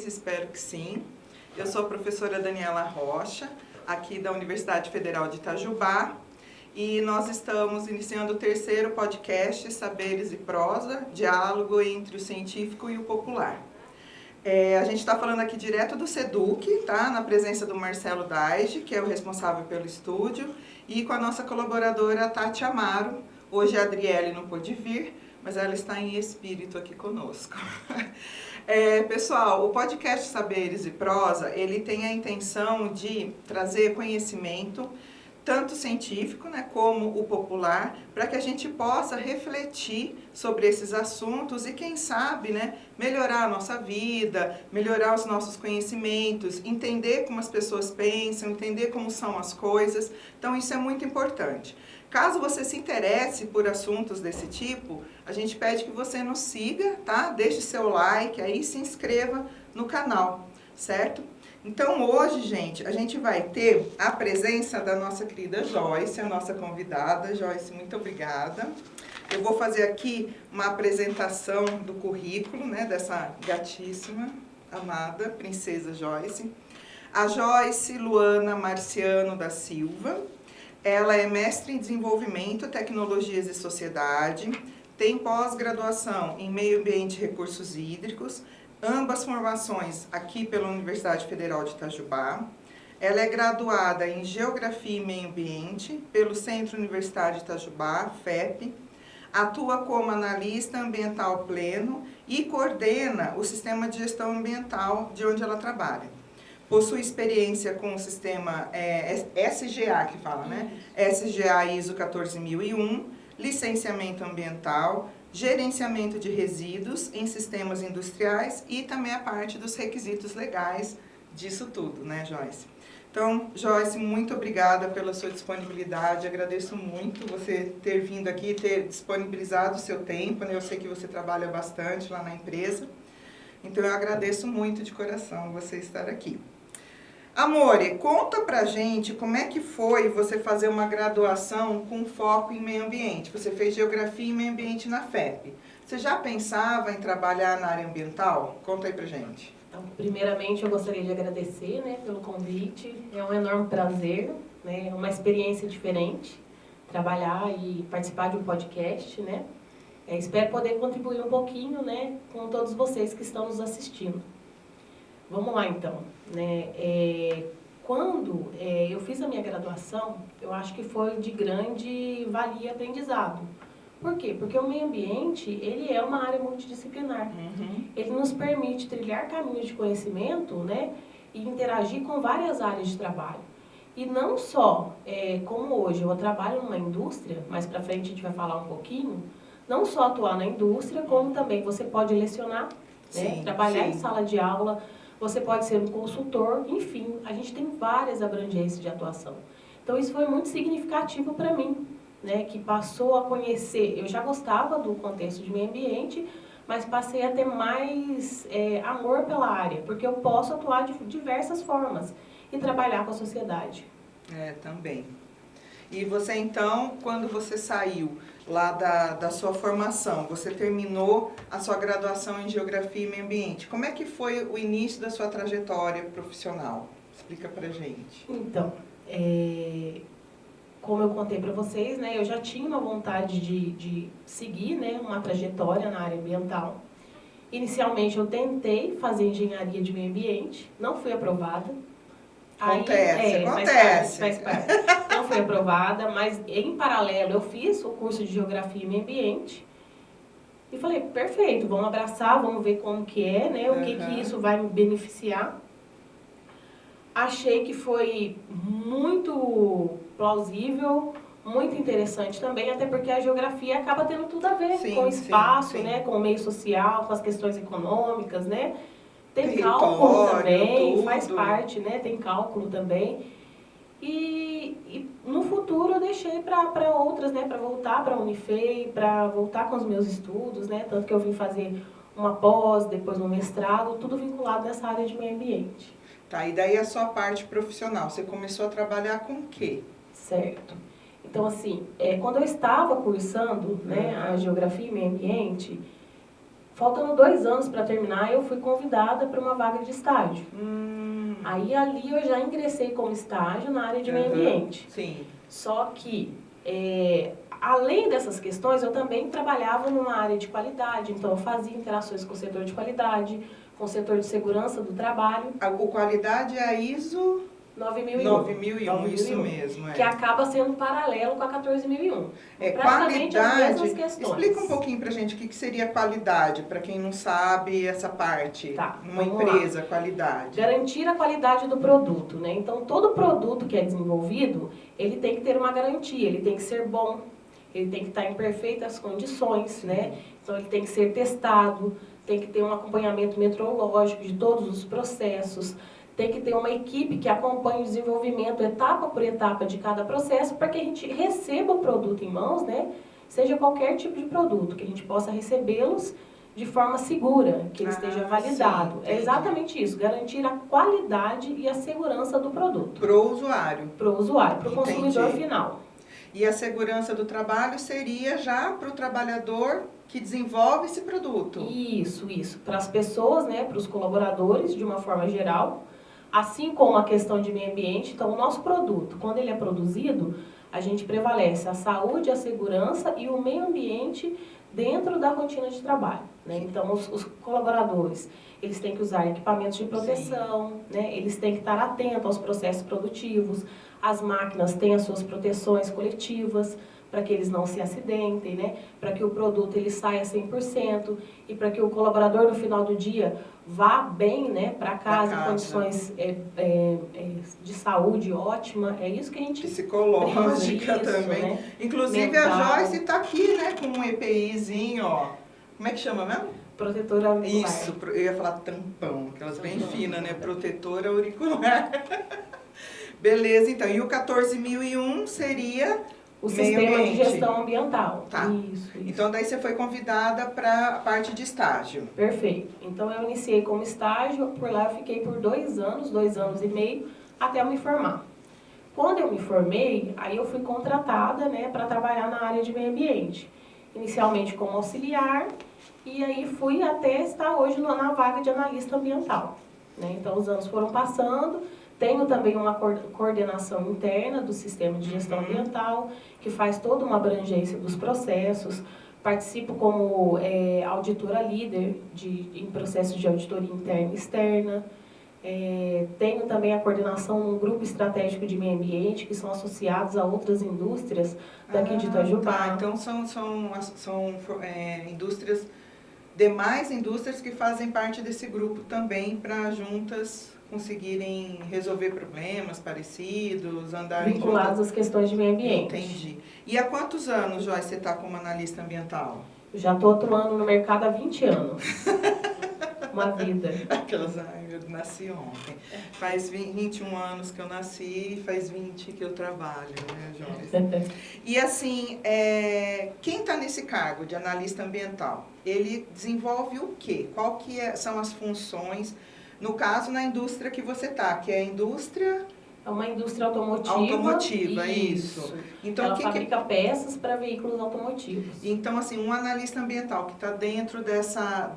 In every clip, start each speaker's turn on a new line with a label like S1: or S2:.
S1: vocês? Espero que sim. Eu sou a professora Daniela Rocha, aqui da Universidade Federal de Itajubá, e nós estamos iniciando o terceiro podcast Saberes e Prosa, diálogo entre o científico e o popular. A gente está falando aqui direto do SEDUC, tá? Na presença do Marcelo Daige, que é o responsável pelo estúdio, e com a nossa colaboradora Tati Amaro. Hoje a Adriele não pôde vir, mas ela está em espírito aqui conosco. Pessoal, o podcast Saberes e Prosa, ele tem a intenção de trazer conhecimento, tanto científico, né, como o popular, para que a gente possa refletir sobre esses assuntos e, quem sabe, né, melhorar a nossa vida, melhorar os nossos conhecimentos, entender como as pessoas pensam, entender como são as coisas. Então, isso é muito importante. Caso você se interesse por assuntos desse tipo, a gente pede que você nos siga, tá? Deixe seu like, aí se inscreva no canal, certo? Então hoje, gente, a gente vai ter a presença da nossa querida Joyce, a nossa convidada. Joyce, muito obrigada. Eu vou fazer aqui uma apresentação do currículo, né, dessa gatíssima, amada princesa Joyce. A Joyce Luana Marciano da Silva, ela é mestre em Desenvolvimento, Tecnologias e Sociedade, tem pós-graduação em Meio Ambiente e Recursos Hídricos, ambas formações aqui pela Universidade Federal de Itajubá. Ela é graduada em Geografia e Meio Ambiente pelo Centro Universitário de Itajubá, FEP. Atua como analista ambiental pleno e coordena o sistema de gestão ambiental de onde ela trabalha. Possui experiência com o sistema SGA, que fala, né? SGA ISO 14001, licenciamento ambiental, gerenciamento de resíduos em sistemas industriais e também a parte dos requisitos legais disso tudo, né, Joyce? Então, Joyce, muito obrigada pela sua disponibilidade, agradeço muito você ter vindo aqui, ter disponibilizado o seu tempo, né? Eu sei que você trabalha bastante lá na empresa, então eu agradeço muito de coração você estar aqui. Amore, conta pra gente como é que foi você fazer uma graduação com foco em meio ambiente. Você fez Geografia e Meio Ambiente na FEP. Você já pensava em trabalhar na área ambiental? Conta aí pra gente.
S2: Então, primeiramente, eu gostaria de agradecer, né, pelo convite. É um enorme prazer, né, uma experiência diferente, trabalhar e participar de um podcast, né. Espero poder contribuir um pouquinho, né, com todos vocês que estão nos assistindo. Vamos lá, então. Quando eu fiz a minha graduação, eu acho que foi de grande valia e aprendizado. Por quê? Porque o meio ambiente, ele é uma área multidisciplinar. Ele nos permite trilhar caminhos de conhecimento, né, e interagir com várias áreas de trabalho. E não só, como hoje eu trabalho numa indústria, mais para frente a gente vai falar um pouquinho, não só atuar na indústria, como também você pode lecionar, né, trabalhar em sala de aula, você pode ser um consultor, enfim, a gente tem várias abrangências de atuação. Então, isso foi muito significativo para mim, né, que passou a conhecer, eu já gostava do contexto de meio ambiente, mas passei a ter mais amor pela área, porque eu posso atuar de diversas formas e trabalhar com a sociedade.
S1: Também. E você, então, quando você saiu lá da sua formação, você terminou a sua graduação em Geografia e Meio Ambiente. Como é que foi o início da sua trajetória profissional? Explica pra gente.
S2: Então, como eu contei para vocês, né, eu já tinha uma vontade de seguir, né, uma trajetória na área ambiental. Inicialmente, eu tentei fazer engenharia de meio ambiente, não fui aprovada.
S1: Acontece.
S2: Faz parte. Não foi aprovada, mas em paralelo eu fiz o curso de Geografia e Meio Ambiente e falei, perfeito, vamos abraçar, vamos ver como que é, né, o que isso vai me beneficiar. Achei que foi muito plausível, muito interessante também, até porque a geografia acaba tendo tudo a ver com o espaço, né, com o meio social, com as questões econômicas, né? Tem cálculo também, tudo. Faz parte, né? Tem cálculo também. E no futuro eu deixei para outras, né? Para voltar para a Unifei, para voltar com os meus estudos, né? Tanto que eu vim fazer uma pós, depois um mestrado, tudo vinculado nessa área de meio ambiente.
S1: Tá, e daí a sua parte profissional, você começou a trabalhar com o quê?
S2: Certo. Então, assim, quando eu estava cursando, né, a Geografia e Meio Ambiente, Faltando 2 anos para terminar, eu fui convidada para uma vaga de estágio. Aí ali eu já ingressei como estágio na área de meio ambiente.
S1: Sim.
S2: Só que, além dessas questões, eu também trabalhava numa área de qualidade. Então, eu fazia interações com o setor de qualidade, com o setor de segurança do trabalho.
S1: A qualidade é a ISO 9001, isso mesmo.
S2: Que acaba sendo paralelo com a 14001.
S1: Praticamente
S2: as mesmas questões.
S1: Explica um pouquinho pra gente o que seria qualidade, para quem não sabe essa parte.
S2: Tá,
S1: uma empresa, qualidade.
S2: Garantir a qualidade do produto, né? Então, todo produto que é desenvolvido, ele tem que ter uma garantia, ele tem que ser bom, ele tem que estar em perfeitas condições, né? Então, ele tem que ser testado, tem que ter um acompanhamento metrológico de todos os processos, tem que ter uma equipe que acompanhe o desenvolvimento etapa por etapa de cada processo para que a gente receba o produto em mãos, né? Seja qualquer tipo de produto, que a gente possa recebê-los de forma segura, que ele esteja validado.
S1: Sim,
S2: é exatamente isso, garantir a qualidade e a segurança do produto.
S1: Para o usuário.
S2: Para o usuário, para o consumidor final.
S1: E a segurança do trabalho seria já para o trabalhador que desenvolve esse produto.
S2: Isso. Para as pessoas, né, para os colaboradores, de uma forma geral. Assim como a questão de meio ambiente, então o nosso produto, quando ele é produzido, a gente prevalece a saúde, a segurança e o meio ambiente dentro da rotina de trabalho, né? Então, os colaboradores, eles têm que usar equipamentos de proteção, né? Eles têm que estar atentos aos processos produtivos, as máquinas têm as suas proteções coletivas, para que eles não se acidentem, né? Para que o produto ele saia 100% e para que o colaborador, no final do dia, vá bem, né, para casa, em condições de saúde ótima. É isso que a gente
S1: psicológica
S2: isso,
S1: também.
S2: Né?
S1: Inclusive
S2: Mental.
S1: A Joyce está aqui, né, com um EPIzinho, ó. Como é que chama mesmo?
S2: Protetor auricular.
S1: Isso, eu ia falar tampão, aquelas bem finas, né? Protetor auricular. Beleza, então. E o 14001 seria
S2: o sistema de gestão ambiental.
S1: Tá.
S2: Isso.
S1: Então, daí você foi convidada para a parte de estágio.
S2: Perfeito. Então, eu iniciei como estágio, por lá eu fiquei por 2 anos, 2 anos e meio, até eu me formar. Quando eu me formei, aí eu fui contratada, né, para trabalhar na área de meio ambiente. Inicialmente como auxiliar, e aí fui até estar hoje na vaga de analista ambiental, né? Então, os anos foram passando. Tenho também uma coordenação interna do sistema de gestão ambiental, que faz toda uma abrangência dos processos. Participo como auditora líder em processos de auditoria interna e externa. Tenho também a coordenação num grupo estratégico de meio ambiente, que são associados a outras indústrias daqui de Itajubá.
S1: Tá. Então, são indústrias, demais indústrias que fazem parte desse grupo também, para juntas conseguirem resolver problemas parecidos, andar
S2: vinculados às questões de meio ambiente.
S1: Entendi. E há quantos anos, Joyce, você está como analista ambiental?
S2: Eu já estou atuando no mercado há 20 anos. Uma vida.
S1: Aquelas, eu nasci ontem. Faz 21 anos que eu nasci e faz 20 que eu trabalho, né, Joyce? E assim, quem está nesse cargo de analista ambiental, ele desenvolve o quê? Qual que são as funções? No caso, na indústria que você está, que é a indústria...
S2: É uma indústria automotiva.
S1: Automotiva, isso.
S2: Então, ela fabrica peças para veículos automotivos.
S1: Então, assim, um analista ambiental que está dentro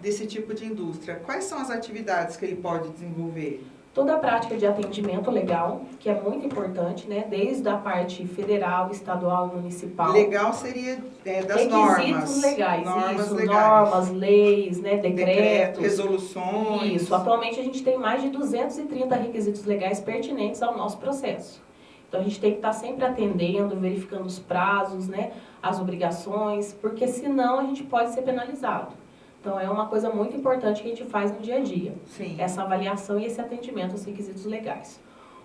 S1: desse tipo de indústria, quais são as atividades que ele pode desenvolver?
S2: Toda a prática de atendimento legal, que é muito importante, né? Desde a parte federal, estadual e municipal.
S1: Legal seria das
S2: requisitos legais, normas, leis, né? Decretos.
S1: Resoluções.
S2: Isso. Atualmente a gente tem mais de 230 requisitos legais pertinentes ao nosso processo. Então a gente tem que estar sempre atendendo, verificando os prazos, né? As obrigações, porque senão a gente pode ser penalizado. Então, é uma coisa muito importante que a gente faz no dia a dia.
S1: Sim.
S2: Essa avaliação e esse atendimento aos requisitos legais.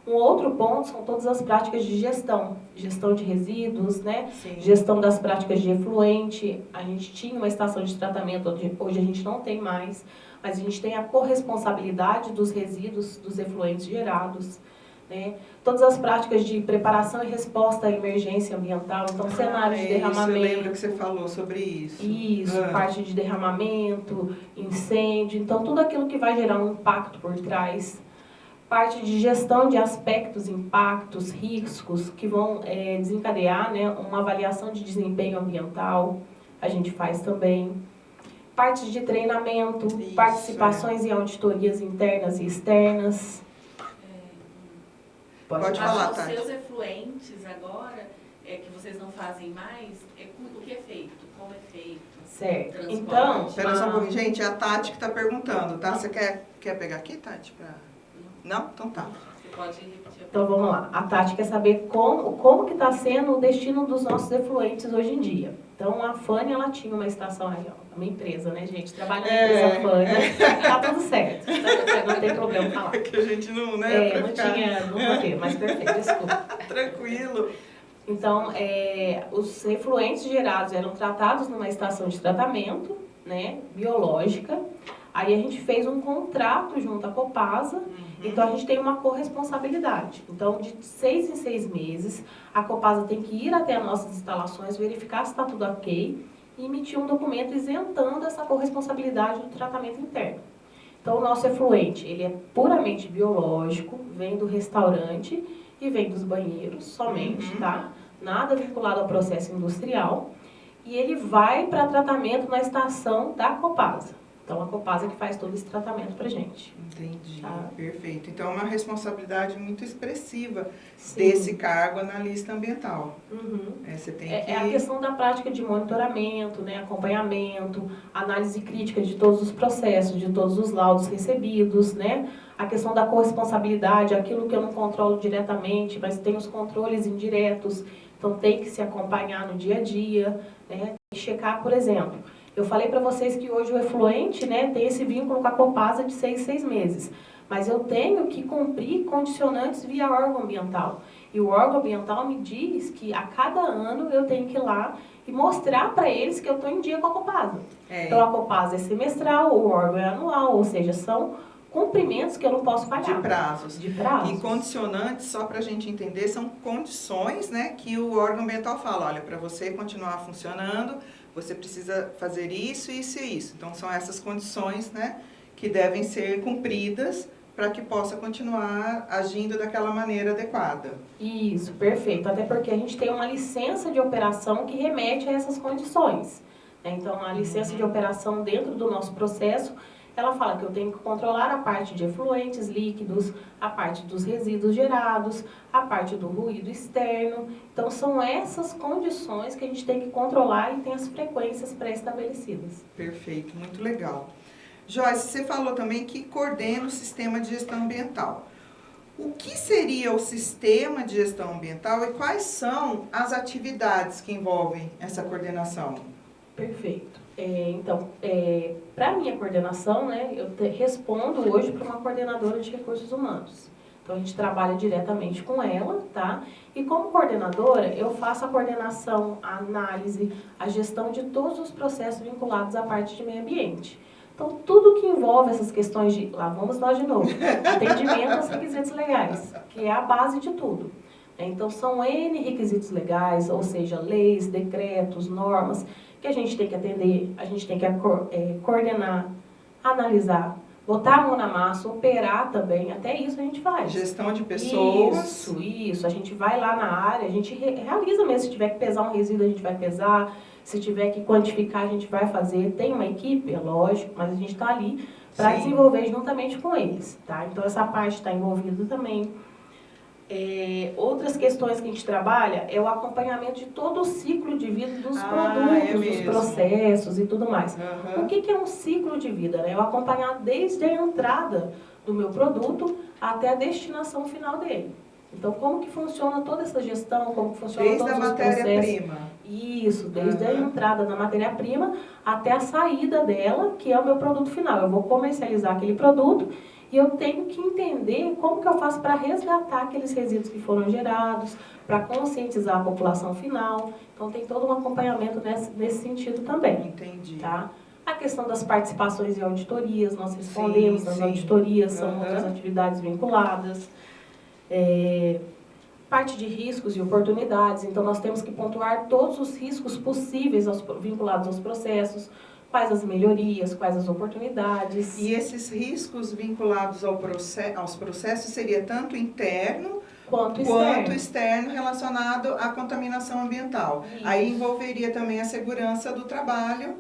S2: Um outro ponto são todas as práticas de gestão. Gestão de resíduos, né?
S1: Sim.
S2: Gestão das práticas de efluente. A gente tinha uma estação de tratamento, hoje a gente não tem mais. Mas a gente tem a corresponsabilidade dos resíduos, dos efluentes gerados. Né? Todas as práticas de preparação e resposta à emergência ambiental, então cenários de derramamento.
S1: Eu lembro que você falou sobre isso.
S2: Isso, parte de derramamento, incêndio, então tudo aquilo que vai gerar um impacto por trás. Parte de gestão de aspectos, impactos, riscos, que vão desencadear, né, uma avaliação de desempenho ambiental, a gente faz também. Partes de treinamento,
S1: Isso,
S2: participações em auditorias internas e externas.
S1: Pode falar,
S3: Os
S1: Tati.
S3: seus efluentes agora, que vocês não fazem mais, o que é feito? Como é feito?
S2: Certo.
S3: Transporte.
S2: Então,
S1: Espera só um pouquinho. Gente, é a Tati que está perguntando, tá? Você quer pegar aqui, Tati? Não? Então tá.
S3: Você pode repetir.
S2: Então vamos lá. A Tati quer saber como que está sendo o destino dos nossos efluentes hoje em dia. Então a Fânia, ela tinha uma estação aí, ó, uma empresa, né, gente? Trabalha na empresa Fânia, tá tudo certo. Não tem problema falar.
S1: É que a gente não, né?
S2: Não tinha, não vou ter, mas perfeito, desculpa.
S1: Tranquilo.
S2: Então, os efluentes gerados eram tratados numa estação de tratamento, né, biológica. Aí a gente fez um contrato junto à Copasa, então a gente tem uma corresponsabilidade. Então, de 6 em 6 meses, a Copasa tem que ir até as nossas instalações, verificar se está tudo ok e emitir um documento isentando essa corresponsabilidade do tratamento interno. Então, o nosso efluente, ele é puramente biológico, vem do restaurante e vem dos banheiros somente, tá? Nada vinculado ao processo industrial. E ele vai para tratamento na estação da Copasa. Então, a Copasa que faz todo esse tratamento pra gente.
S1: Entendi,
S2: Tá.
S1: perfeito. Então, é uma responsabilidade muito expressiva
S2: Sim.
S1: desse cargo analista ambiental. Você tem que...
S2: É a questão da prática de monitoramento, né, acompanhamento, análise crítica de todos os processos, de todos os laudos recebidos, né? A questão da corresponsabilidade, aquilo que eu não controlo diretamente, mas tem os controles indiretos, então tem que se acompanhar no dia a dia, né? E checar, por exemplo, eu falei para vocês que hoje o efluente, né, tem esse vínculo com a Copasa de 6 em 6 meses. Mas eu tenho que cumprir condicionantes via órgão ambiental. E o órgão ambiental me diz que a cada ano eu tenho que ir lá e mostrar para eles que eu estou em dia com a Copasa. Então a Copasa é semestral, o órgão é anual, ou seja, são cumprimentos que eu não posso falhar.
S1: De prazos.
S2: De prazos.
S1: E condicionantes, só para a gente entender, são condições, né, que o órgão ambiental fala, olha, para você continuar funcionando, você precisa fazer isso, isso e isso. Então, são essas condições, né, que devem ser cumpridas para que possa continuar agindo daquela maneira adequada.
S2: Isso, perfeito. Até porque a gente tem uma licença de operação que remete a essas condições. Então, a licença de operação dentro do nosso processo, ela fala que eu tenho que controlar a parte de efluentes líquidos, a parte dos resíduos gerados, a parte do ruído externo. Então, são essas condições que a gente tem que controlar e tem as frequências pré-estabelecidas.
S1: Perfeito, muito legal. Joyce, você falou também que coordena o sistema de gestão ambiental. O que seria o sistema de gestão ambiental e quais são as atividades que envolvem essa coordenação?
S2: Perfeito. Então, para a minha coordenação, né, eu respondo hoje para uma coordenadora de recursos humanos. Então, a gente trabalha diretamente com ela, tá? E como coordenadora, eu faço a coordenação, a análise, a gestão de todos os processos vinculados à parte de meio ambiente. Então, tudo que envolve essas questões de, lá vamos nós de novo, atendimento aos requisitos legais, que é a base de tudo. Então, são N requisitos legais, ou seja, leis, decretos, normas, que a gente tem que atender, a gente tem que coordenar, analisar, botar a mão na massa, operar também, até isso a gente faz.
S1: Gestão de pessoas.
S2: Isso. A gente vai lá na área, a gente realiza mesmo, se tiver que pesar um resíduo, a gente vai pesar, se tiver que quantificar, a gente vai fazer. Tem uma equipe, é lógico, mas a gente está ali para desenvolver juntamente com eles, tá? Então, essa parte está envolvida também. Outras questões que a gente trabalha é o acompanhamento de todo o ciclo de vida dos produtos, dos processos e tudo mais. O que é um ciclo de vida? Né? Eu acompanhar desde a entrada do meu produto até a destinação final dele. Então, como que funciona toda essa gestão, como que funciona
S1: desde
S2: todos os processos.
S1: Desde a matéria-prima.
S2: Isso, desde a entrada da matéria-prima até a saída dela, que é o meu produto final. Eu vou comercializar aquele produto e eu tenho que entender como que eu faço para resgatar aqueles resíduos que foram gerados, para conscientizar a população final. Então, tem todo um acompanhamento nesse sentido também.
S1: Entendi.
S2: Tá? A questão das participações em auditorias, nós respondemos nas auditorias, são outras atividades vinculadas. Parte de riscos e oportunidades, então nós temos que pontuar todos os riscos possíveis vinculados aos processos, quais as melhorias, quais as oportunidades.
S1: E esses riscos vinculados aos processos seria tanto interno quanto externo relacionado à contaminação ambiental.
S2: Isso.
S1: Aí envolveria também a segurança do trabalho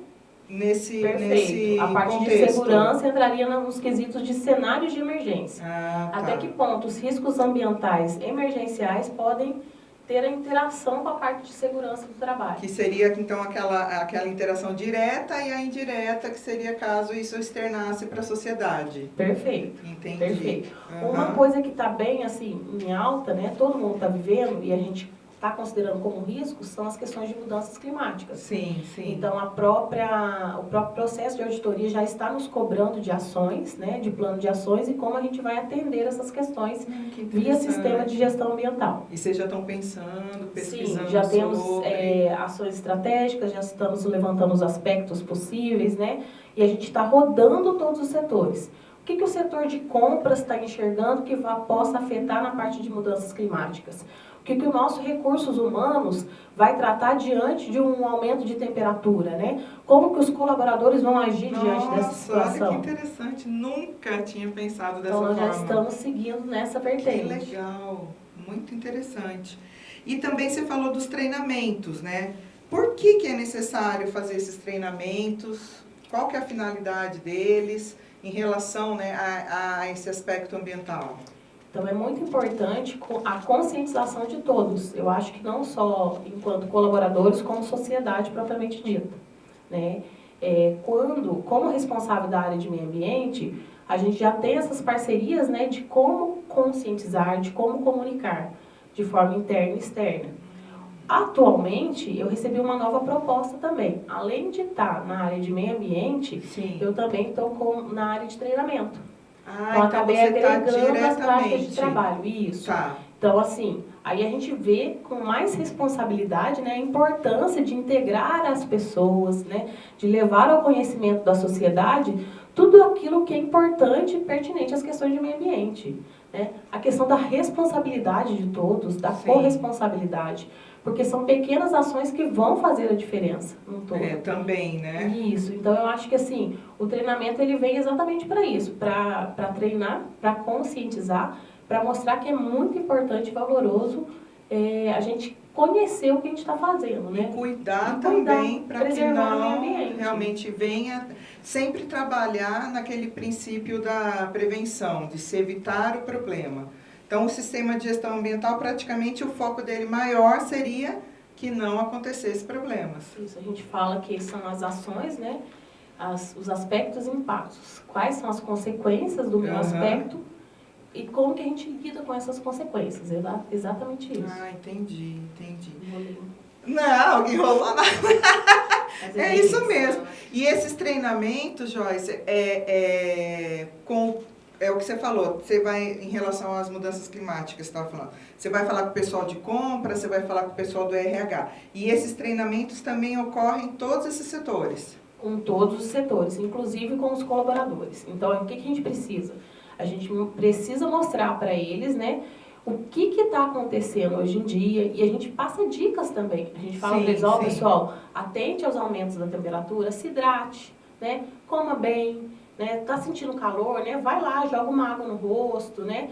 S2: Perfeito. A parte
S1: contexto.
S2: de segurança entraria nos quesitos de cenários de emergência.
S1: Tá.
S2: Até que ponto os riscos ambientais emergenciais podem ter a interação com a parte de segurança do trabalho.
S1: Que seria, então, aquela interação direta e a indireta, que seria caso isso externasse para a sociedade.
S2: Perfeito.
S1: Entendi.
S2: Perfeito.
S1: Uhum.
S2: Uma coisa que está bem, assim, em alta, né? Todo mundo está vivendo e a gente está considerando como risco são as questões de mudanças climáticas.
S1: Sim, sim.
S2: Então, o próprio processo de auditoria já está nos cobrando de ações, né, de plano de ações e como a gente vai atender essas questões via sistema de gestão ambiental.
S1: E vocês já estão pensando, pesquisando?
S2: Sim, já temos
S1: sobre...
S2: ações estratégicas, já estamos levantando os aspectos possíveis, né, e a gente está rodando todos os setores. O que o setor de compras está enxergando que possa afetar na parte de mudanças climáticas? O que o nosso recursos humanos vai tratar diante de um aumento de temperatura, né? Como que os colaboradores vão agir diante dessa situação?
S1: Olha que interessante, nunca tinha pensado dessa forma.
S2: Então, nós já estamos seguindo nessa vertente.
S1: Que legal, muito interessante. E também você falou dos treinamentos, né? Por que é necessário fazer esses treinamentos? Qual que é a finalidade deles em relação, né, a esse aspecto ambiental?
S2: Então, é muito importante a conscientização de todos. Eu acho que não só enquanto colaboradores, como sociedade propriamente dita, né? Como responsável da área de meio ambiente, a gente já tem essas parcerias, né, de como conscientizar, de como comunicar, de forma interna e externa. Atualmente, eu recebi uma nova proposta também. Além de estar na área de meio ambiente,
S1: Sim.
S2: eu também estou na área de treinamento.
S1: Então
S2: acabei agregando as práticas de trabalho. Isso.
S1: Tá.
S2: Então, assim, aí a gente vê com mais responsabilidade, né, a importância de integrar as pessoas, né, de levar ao conhecimento da sociedade tudo aquilo que é importante e pertinente às questões de meio ambiente. Né? A questão da responsabilidade de todos, da corresponsabilidade. Porque são pequenas ações que vão fazer a diferença no todo.
S1: Também, né?
S2: Isso. Então, eu acho que, assim, o treinamento ele vem exatamente para isso, para treinar, para conscientizar, para mostrar que é muito importante e valoroso a gente conhecer o que a gente está fazendo, né?
S1: E cuidar também para que não realmente venha sempre trabalhar naquele princípio da prevenção, de se evitar o problema. Então, o sistema de gestão ambiental, praticamente, o foco dele maior seria que não acontecesse problemas.
S2: Isso, a gente fala que são as ações, né? Os aspectos e impactos. Quais são as consequências do meu aspecto e como que a gente lida com essas consequências. Exatamente isso.
S1: Entendi.
S2: Enrolei.
S1: Não, enrolou nada. É isso mesmo. E esses treinamentos, Joyce, é o que você falou, você vai, em relação às mudanças climáticas, você estava falando, você vai falar com o pessoal de compra, você vai falar com o pessoal do RH. E esses treinamentos também ocorrem em todos esses setores?
S2: Com todos os setores, inclusive com os colaboradores. Então, o que a gente precisa? A gente precisa mostrar para eles, né, o que está acontecendo hoje em dia e a gente passa dicas também. A gente fala para eles, pessoal, atente aos aumentos da temperatura, se hidrate, né, coma bem, né, tá sentindo calor, né, vai lá, joga uma água no rosto, né,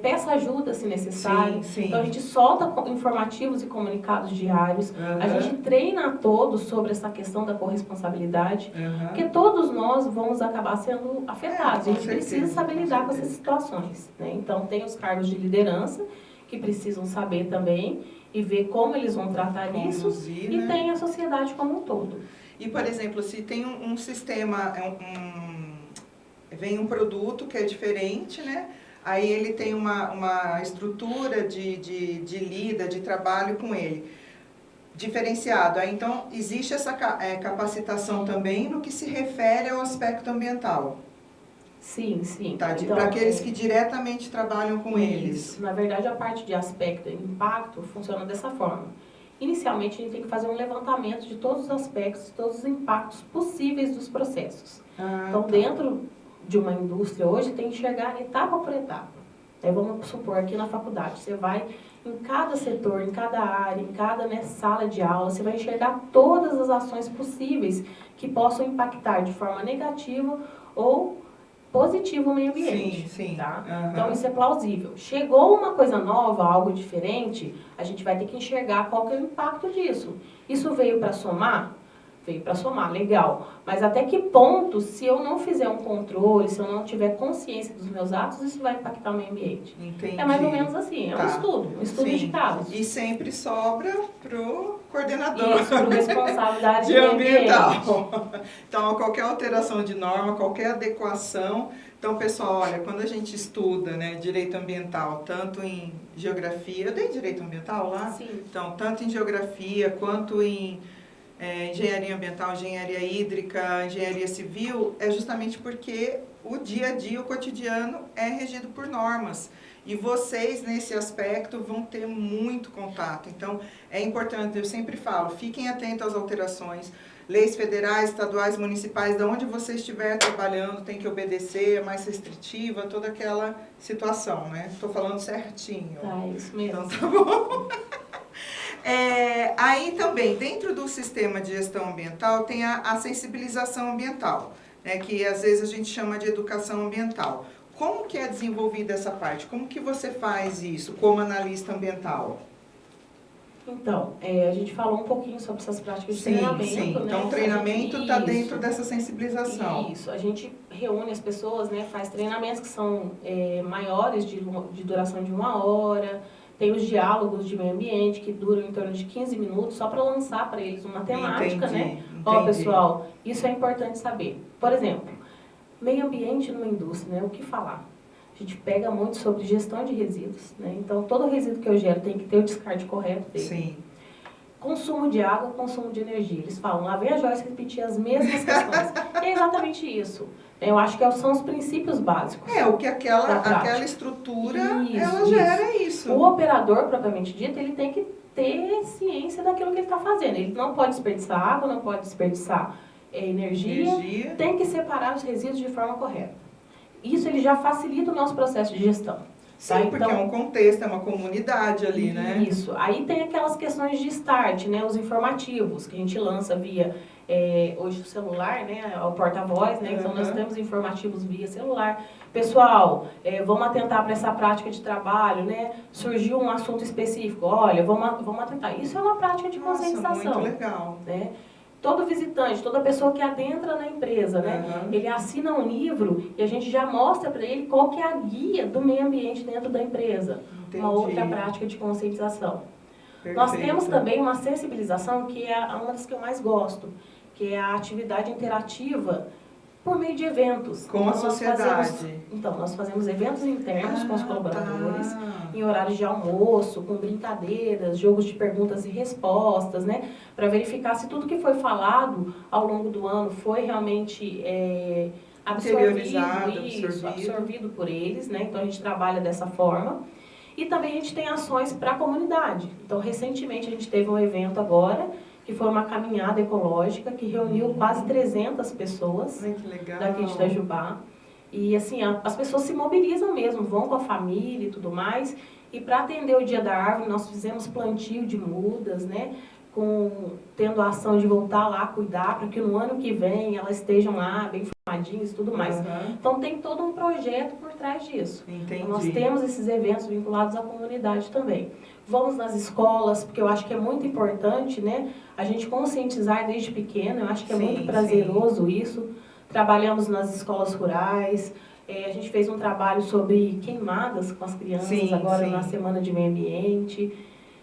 S2: peça ajuda se necessário. Então, a gente solta informativos e comunicados diários, a gente treina a todos sobre essa questão da corresponsabilidade, porque todos nós vamos acabar sendo afetados. A gente precisa saber lidar com essas situações. Né? Então, tem os cargos de liderança, que precisam saber também e ver como eles vão tratar isso, e tem a sociedade como um todo.
S1: E, por exemplo, se tem um sistema, vem um produto que é diferente, né? Aí ele tem uma estrutura de lida, de trabalho com ele, diferenciado. Aí, então, existe essa capacitação também no que se refere ao aspecto ambiental.
S2: Sim.
S1: Tá, para aqueles que diretamente trabalham com eles.
S2: Na verdade, a parte de aspecto e impacto funciona dessa forma. Inicialmente, a gente tem que fazer um levantamento de todos os aspectos, todos os impactos possíveis dos processos. Então, dentro de uma indústria hoje, tem que enxergar etapa por etapa. Vamos supor, aqui na faculdade, você vai em cada setor, em cada área, em cada sala de aula, você vai enxergar todas as ações possíveis que possam impactar de forma negativa ou positiva o meio ambiente.
S1: Sim.
S2: Tá? Então, isso é plausível. Chegou uma coisa nova, algo diferente, a gente vai ter que enxergar qual que é o impacto disso. Isso veio para somar? veio para somar, legal. Mas até que ponto, se eu não fizer um controle, se eu não tiver consciência dos meus atos, isso vai impactar o meio ambiente?
S1: Entendi.
S2: É mais ou menos assim, é
S1: Tá.
S2: um estudo
S1: Sim.
S2: de casos.
S1: E sempre sobra pro coordenador.
S2: Isso, para o responsável da área
S1: de
S2: de meio ambiente.
S1: ambiental. Então, qualquer alteração de norma, qualquer adequação. Então, pessoal, olha, quando a gente estuda, né, direito ambiental, tanto em geografia, eu dei direito ambiental lá?
S2: Sim.
S1: Então, tanto em geografia quanto em engenharia ambiental, engenharia hídrica, engenharia civil, é justamente porque o dia a dia, o cotidiano é regido por normas. E vocês, nesse aspecto, vão ter muito contato. Então, é importante, eu sempre falo, fiquem atentos às alterações. Leis federais, estaduais, municipais, de onde você estiver trabalhando, tem que obedecer, é mais restritiva, toda aquela situação, né? Estou falando certinho.
S2: Tá, isso mesmo.
S1: Então, tá bom. Aí também, dentro do sistema de gestão ambiental, tem a sensibilização ambiental, né, que às vezes a gente chama de educação ambiental. Como que é desenvolvida essa parte? Como que você faz isso como analista ambiental?
S2: Então, a gente falou um pouquinho sobre essas práticas de treinamento,
S1: sim.
S2: né?
S1: Então, o treinamento está dentro dessa sensibilização.
S2: Isso, a gente reúne as pessoas, né? Faz treinamentos que são maiores de duração de 1 hora, tem os diálogos de meio ambiente que duram em torno de 15 minutos, só para lançar para eles uma temática, né? Ó, pessoal, isso é importante saber. Por exemplo, meio ambiente numa indústria, né? O que falar? A gente pega muito sobre gestão de resíduos, né? Então, todo resíduo que eu gero tem que ter o descarte correto dele.
S1: Sim.
S2: Consumo de água, consumo de energia. Eles falam, lá vem a Joyce repetir as mesmas questões. É exatamente isso. Eu acho que são os princípios básicos.
S1: O que aquela estrutura, ela gera isso.
S2: O operador, propriamente dito, ele tem que ter ciência daquilo que ele está fazendo. Ele não pode desperdiçar água, não pode desperdiçar energia. Tem que separar os resíduos de forma correta. Isso ele já facilita o nosso processo de gestão.
S1: Sim, tá? Porque então, é um contexto, é uma comunidade ali, né?
S2: Isso. Aí tem aquelas questões de start, né? Os informativos que a gente lança via, hoje o celular, né? O porta-voz, né? Então nós temos informativos via celular. Pessoal, vamos atentar para essa prática de trabalho, né? Surgiu um assunto específico, olha, vamos atentar. Isso é uma prática de conscientização.
S1: Muito legal.
S2: Né? Todo visitante, toda pessoa que adentra na empresa, né? Ele assina um livro e a gente já mostra para ele qual que é a guia do meio ambiente dentro da empresa.
S1: Entendi.
S2: Uma outra prática de conscientização.
S1: Perfeito.
S2: Nós temos também uma sensibilização que é uma das que eu mais gosto, que é a atividade interativa por meio de eventos.
S1: Com a sociedade.
S2: Nós fazemos eventos internos com os colaboradores, em horários de almoço, com brincadeiras, jogos de perguntas e respostas, né? Para verificar se tudo que foi falado ao longo do ano foi realmente absorvido por eles, né? Então a gente trabalha dessa forma. E também a gente tem ações para a comunidade. Então, recentemente a gente teve um evento agora, que foi uma caminhada ecológica, que reuniu quase 300 pessoas daqui de Itajubá. E assim, as pessoas se mobilizam mesmo, vão com a família e tudo mais. E para atender o Dia da Árvore, nós fizemos plantio de mudas, né? Tendo a ação de voltar lá, cuidar, para que no ano que vem elas estejam lá, bem formadinhas e tudo mais. Então tem todo um projeto por trás disso.
S1: Entendi.
S2: Então, nós temos esses eventos vinculados à comunidade também. Vamos nas escolas, porque eu acho que é muito importante, né? A gente conscientizar desde pequeno, eu acho que é muito prazeroso isso. Trabalhamos nas escolas rurais, a gente fez um trabalho sobre queimadas com as crianças agora na Semana de Meio Ambiente.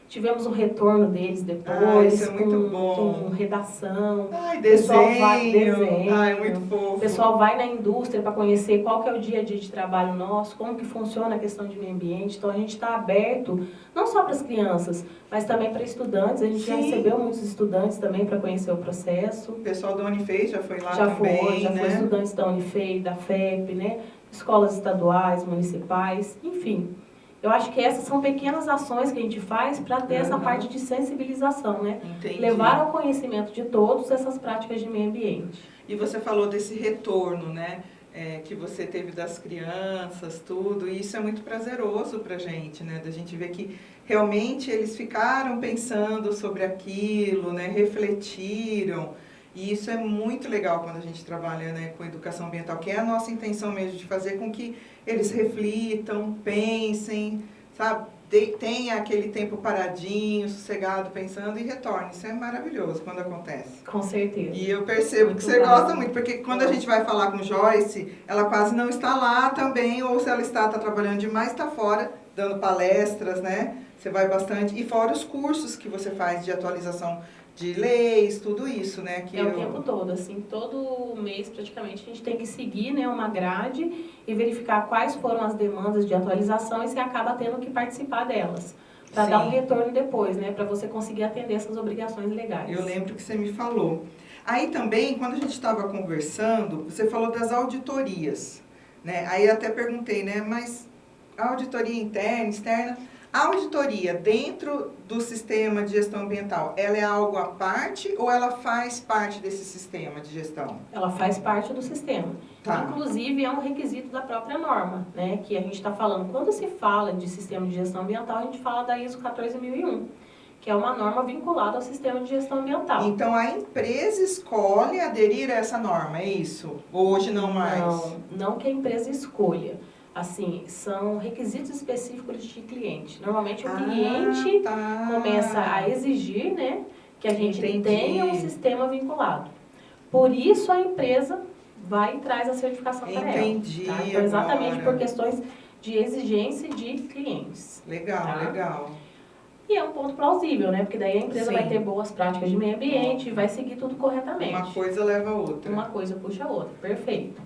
S2: Tivemos um retorno deles depois,
S1: isso é muito bom.
S2: Com redação.
S1: Desenho. Muito fofo.
S2: O pessoal vai na indústria para conhecer qual que é o dia a dia de trabalho nosso, como que funciona a questão de meio ambiente. Então a gente está aberto, não só para as crianças, mas também para estudantes. A gente já recebeu muitos estudantes também para conhecer o processo.
S1: O pessoal da Unifei já foi lá também,
S2: já foi estudantes da Unifei, da FEP, né? Escolas estaduais, municipais, enfim. Eu acho que essas são pequenas ações que a gente faz para ter essa parte de sensibilização, né?
S1: Entendi.
S2: Levar ao conhecimento de todos essas práticas de meio ambiente.
S1: E você falou desse retorno, né? Que você teve das crianças, tudo, e isso é muito prazeroso pra gente, né? Da gente ver que realmente eles ficaram pensando sobre aquilo, né? Refletiram. E isso é muito legal quando a gente trabalha, né, com educação ambiental, que é a nossa intenção mesmo de fazer com que eles reflitam, pensem, sabe? tenha aquele tempo paradinho, sossegado, pensando e retorne. Isso é maravilhoso quando acontece.
S2: Com certeza.
S1: E eu percebo
S2: Muito
S1: que você
S2: válido.
S1: gosta muito, porque quando a gente vai falar com Joyce, ela quase não está lá também, ou se ela está trabalhando demais, está fora, dando palestras, né? Você vai bastante. E fora os cursos que você faz de atualização de leis, tudo isso, né? Que
S2: É o tempo todo, assim, todo mês praticamente a gente tem que seguir, né, uma grade e verificar quais foram as demandas de atualização e você acaba tendo que participar delas, para dar um retorno depois, né, para você conseguir atender essas obrigações legais.
S1: Eu lembro que você me falou. Aí também, quando a gente estava conversando, você falou das auditorias, né? Aí eu até perguntei, né, mas a auditoria interna, externa, a auditoria dentro do sistema de gestão ambiental, ela é algo à parte ou ela faz parte desse sistema de gestão?
S2: Ela faz parte do sistema.
S1: Tá.
S2: Inclusive, é um requisito da própria norma, né, que a gente está falando. Quando se fala de sistema de gestão ambiental, a gente fala da ISO 14001, que é uma norma vinculada ao sistema de gestão ambiental.
S1: Então, a empresa escolhe aderir a essa norma, é isso? Hoje não mais?
S2: Não que a empresa escolha. Assim, são requisitos específicos de cliente. Normalmente o cliente começa a exigir, né, que a gente tenha um sistema vinculado. Por isso a empresa vai e traz a certificação para ela.
S1: Entendi.
S2: Tá? Então, exatamente por questões de exigência de clientes.
S1: Legal,
S2: tá?
S1: legal.
S2: E é um ponto plausível, né? Porque daí a empresa vai ter boas práticas de meio ambiente e vai seguir tudo corretamente.
S1: Uma coisa leva a outra.
S2: Uma coisa puxa a outra, perfeito.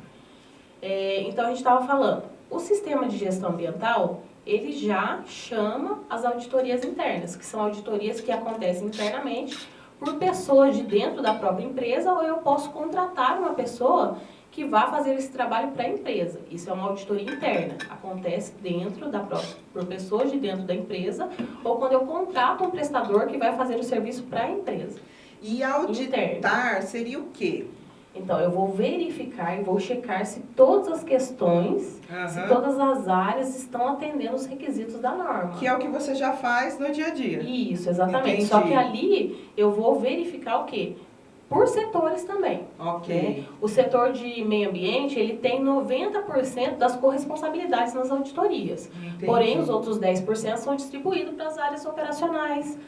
S2: Então a gente estava falando, o sistema de gestão ambiental, ele já chama as auditorias internas, que são auditorias que acontecem internamente por pessoas de dentro da própria empresa, ou eu posso contratar uma pessoa que vá fazer esse trabalho para a empresa. Isso é uma auditoria interna, acontece dentro da própria, por pessoas de dentro da empresa, ou quando eu contrato um prestador que vai fazer o serviço para a empresa.
S1: E auditar seria o quê?
S2: Então, eu vou verificar e vou checar se todas as questões, se todas as áreas estão atendendo os requisitos da norma.
S1: Que é o que você já faz no dia a dia.
S2: Isso, exatamente.
S1: Entendi.
S2: Só que ali eu vou verificar o quê? Por setores também.
S1: Ok.
S2: Né? O setor de meio ambiente, ele tem 90% das corresponsabilidades nas auditorias.
S1: Entendi.
S2: Porém, os outros 10% são distribuídos para as áreas operacionais,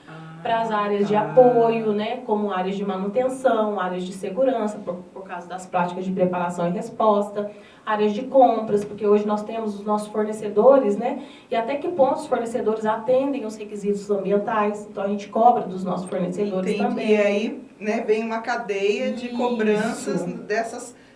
S2: para as áreas de apoio, né, como áreas de manutenção, áreas de segurança, por causa das práticas de preparação e resposta, áreas de compras, porque hoje nós temos os nossos fornecedores, né, e até que ponto os fornecedores atendem os requisitos ambientais, então a gente cobra dos nossos fornecedores também.
S1: E aí, né, vem uma cadeia de cobranças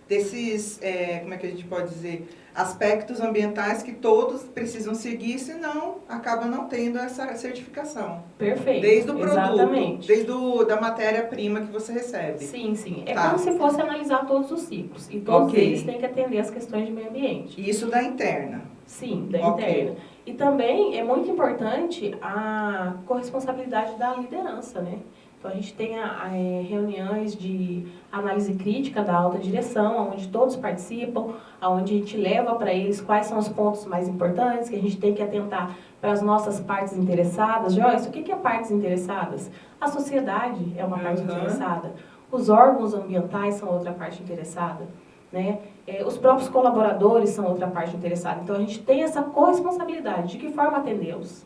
S1: desses, como é que a gente pode dizer, aspectos ambientais que todos precisam seguir, senão acaba não tendo essa certificação.
S2: Perfeito.
S1: Desde o produto,
S2: exatamente.
S1: desde da matéria-prima que você recebe.
S2: Sim, sim. É como se fosse analisar todos os ciclos. E todos eles têm que atender as questões de meio ambiente.
S1: Isso da interna.
S2: Sim, da interna. E também é muito importante a corresponsabilidade da liderança, né? Então, a gente tem reuniões de análise crítica da alta direção, onde todos participam, onde a gente leva para eles quais são os pontos mais importantes, que a gente tem que atentar para as nossas partes interessadas. Joyce, o que é partes interessadas? A sociedade é uma parte interessada, os órgãos ambientais são outra parte interessada, né? Os próprios colaboradores são outra parte interessada. Então, a gente tem essa corresponsabilidade. De que forma atendê-los?